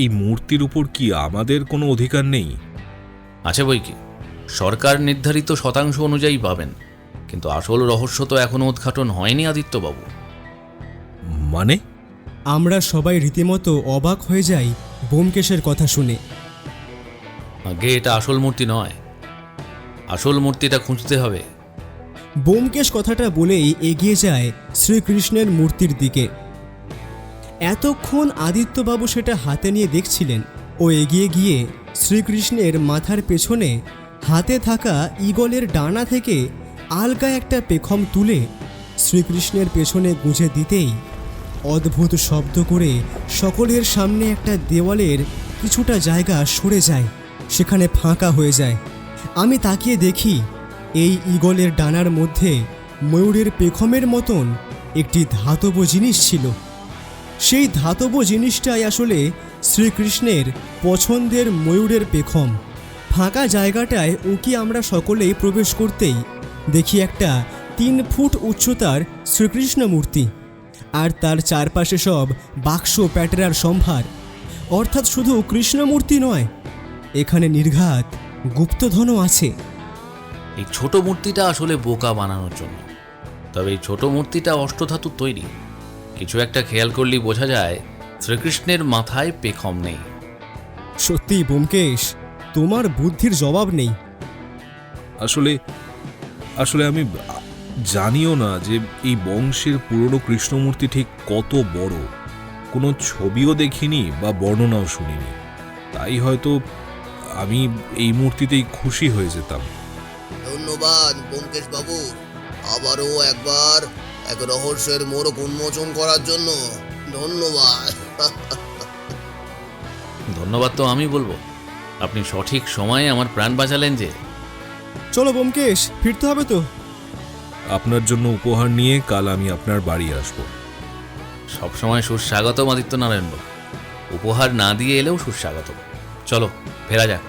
এই মূর্তির উপর কি আমাদের কোনো অধিকার নেই? আছে বই কি, সরকার নির্ধারিত শতাংশ অনুযায়ী পাবেন, কিন্তু আসল রহস্য তো এখনো উদ্ঘাটন হয়নি আদিত্যবাবু। মানে? আমরা সবাই রীতিমতো অবাক হয়ে যাই ব্যোমকেশের কথা শুনে। আগে এটা আসল মূর্তি নয়, আসল মূর্তিটা খুঁজতে হবে। ব্যোমকেশ কথাটা বলেই এগিয়ে যায় শ্রীকৃষ্ণের মূর্তির দিকে। এতক্ষণ আদিত্যবাবু সেটা হাতে নিয়ে দেখছিলেন। ও এগিয়ে গিয়ে শ্রীকৃষ্ণের মাথার পেছনে হাতে থাকা ঈগলের ডানা থেকে আলগা একটা পেখম তুলে শ্রীকৃষ্ণের পেছনে গুঁজে দিতেই অদ্ভুত শব্দ করে সকলের সামনে একটা দেওয়ালের কিছুটা জায়গা সরে যায়, সেখানে ফাঁকা হয়ে যায়। আমি তাকিয়ে দেখি এই ঈগলের ডানার মধ্যে ময়ূরের পেখমের মতন একটি ধাতব জিনিস ছিল। সেই ধাতব জিনিসটাই আসলে শ্রীকৃষ্ণের পছন্দের ময়ূরের পেখম। ফাঁকা জায়গাটায় উকি আমরা সকলেই প্রবেশ করতেই দেখি একটা 3 ফুট উচ্চতার শ্রীকৃষ্ণ মূর্তি। আর তার চারপাশে সব বাক্স প্যাটেরার সম্ভার। অর্থাৎ শুধু কৃষ্ণমূর্তি নয়, এখানে নির্ঘাত গুপ্তধনও আছে। এই ছোট মূর্তিটা আসলে বোকা বানানোর জন্য। তবে এই ছোট মূর্তিটা অষ্টধাতুর তৈরি। কিছু একটা খেয়াল করলেই বোঝা যায় শ্রীকৃষ্ণের মাথায় পেখম নেই। সত্যি ব্যোমকেশ, তোমার বুদ্ধির জবাব নেই। আসলে আসলে আমি জানিও না যে এই বংশের পুরনো কৃষ্ণমূর্তি ঠিক কত বড়। কোনো ছবিও দেখিনি বা বর্ণনাও শুনিনি। তাই হয়তো আমি এই মূর্তিতেই খুশি হয়ে যেতাম। ধন্যবাদ ব্যোমকেশ বাবু, আবারও একবার এক রহস্যের মোড়ক উন্মোচন করার জন্য ধন্যবাদ। ধন্যবাদ তো আমি বলবো, আপনি সঠিক সময়ে আমার প্রাণ বাঁচালেন যে। চলো ব্যোমকেশ, ফিরতে হবে তো। আপনার জন্য উপহার নিয়ে কাল আমি আপনার বাড়ি আসব। সবসময় সুস্বাগতম আদিত্যনারায়ণ বাবু, উপহার না দিয়ে এলেও সুস্বাগতম। চলো ফেরা যাক।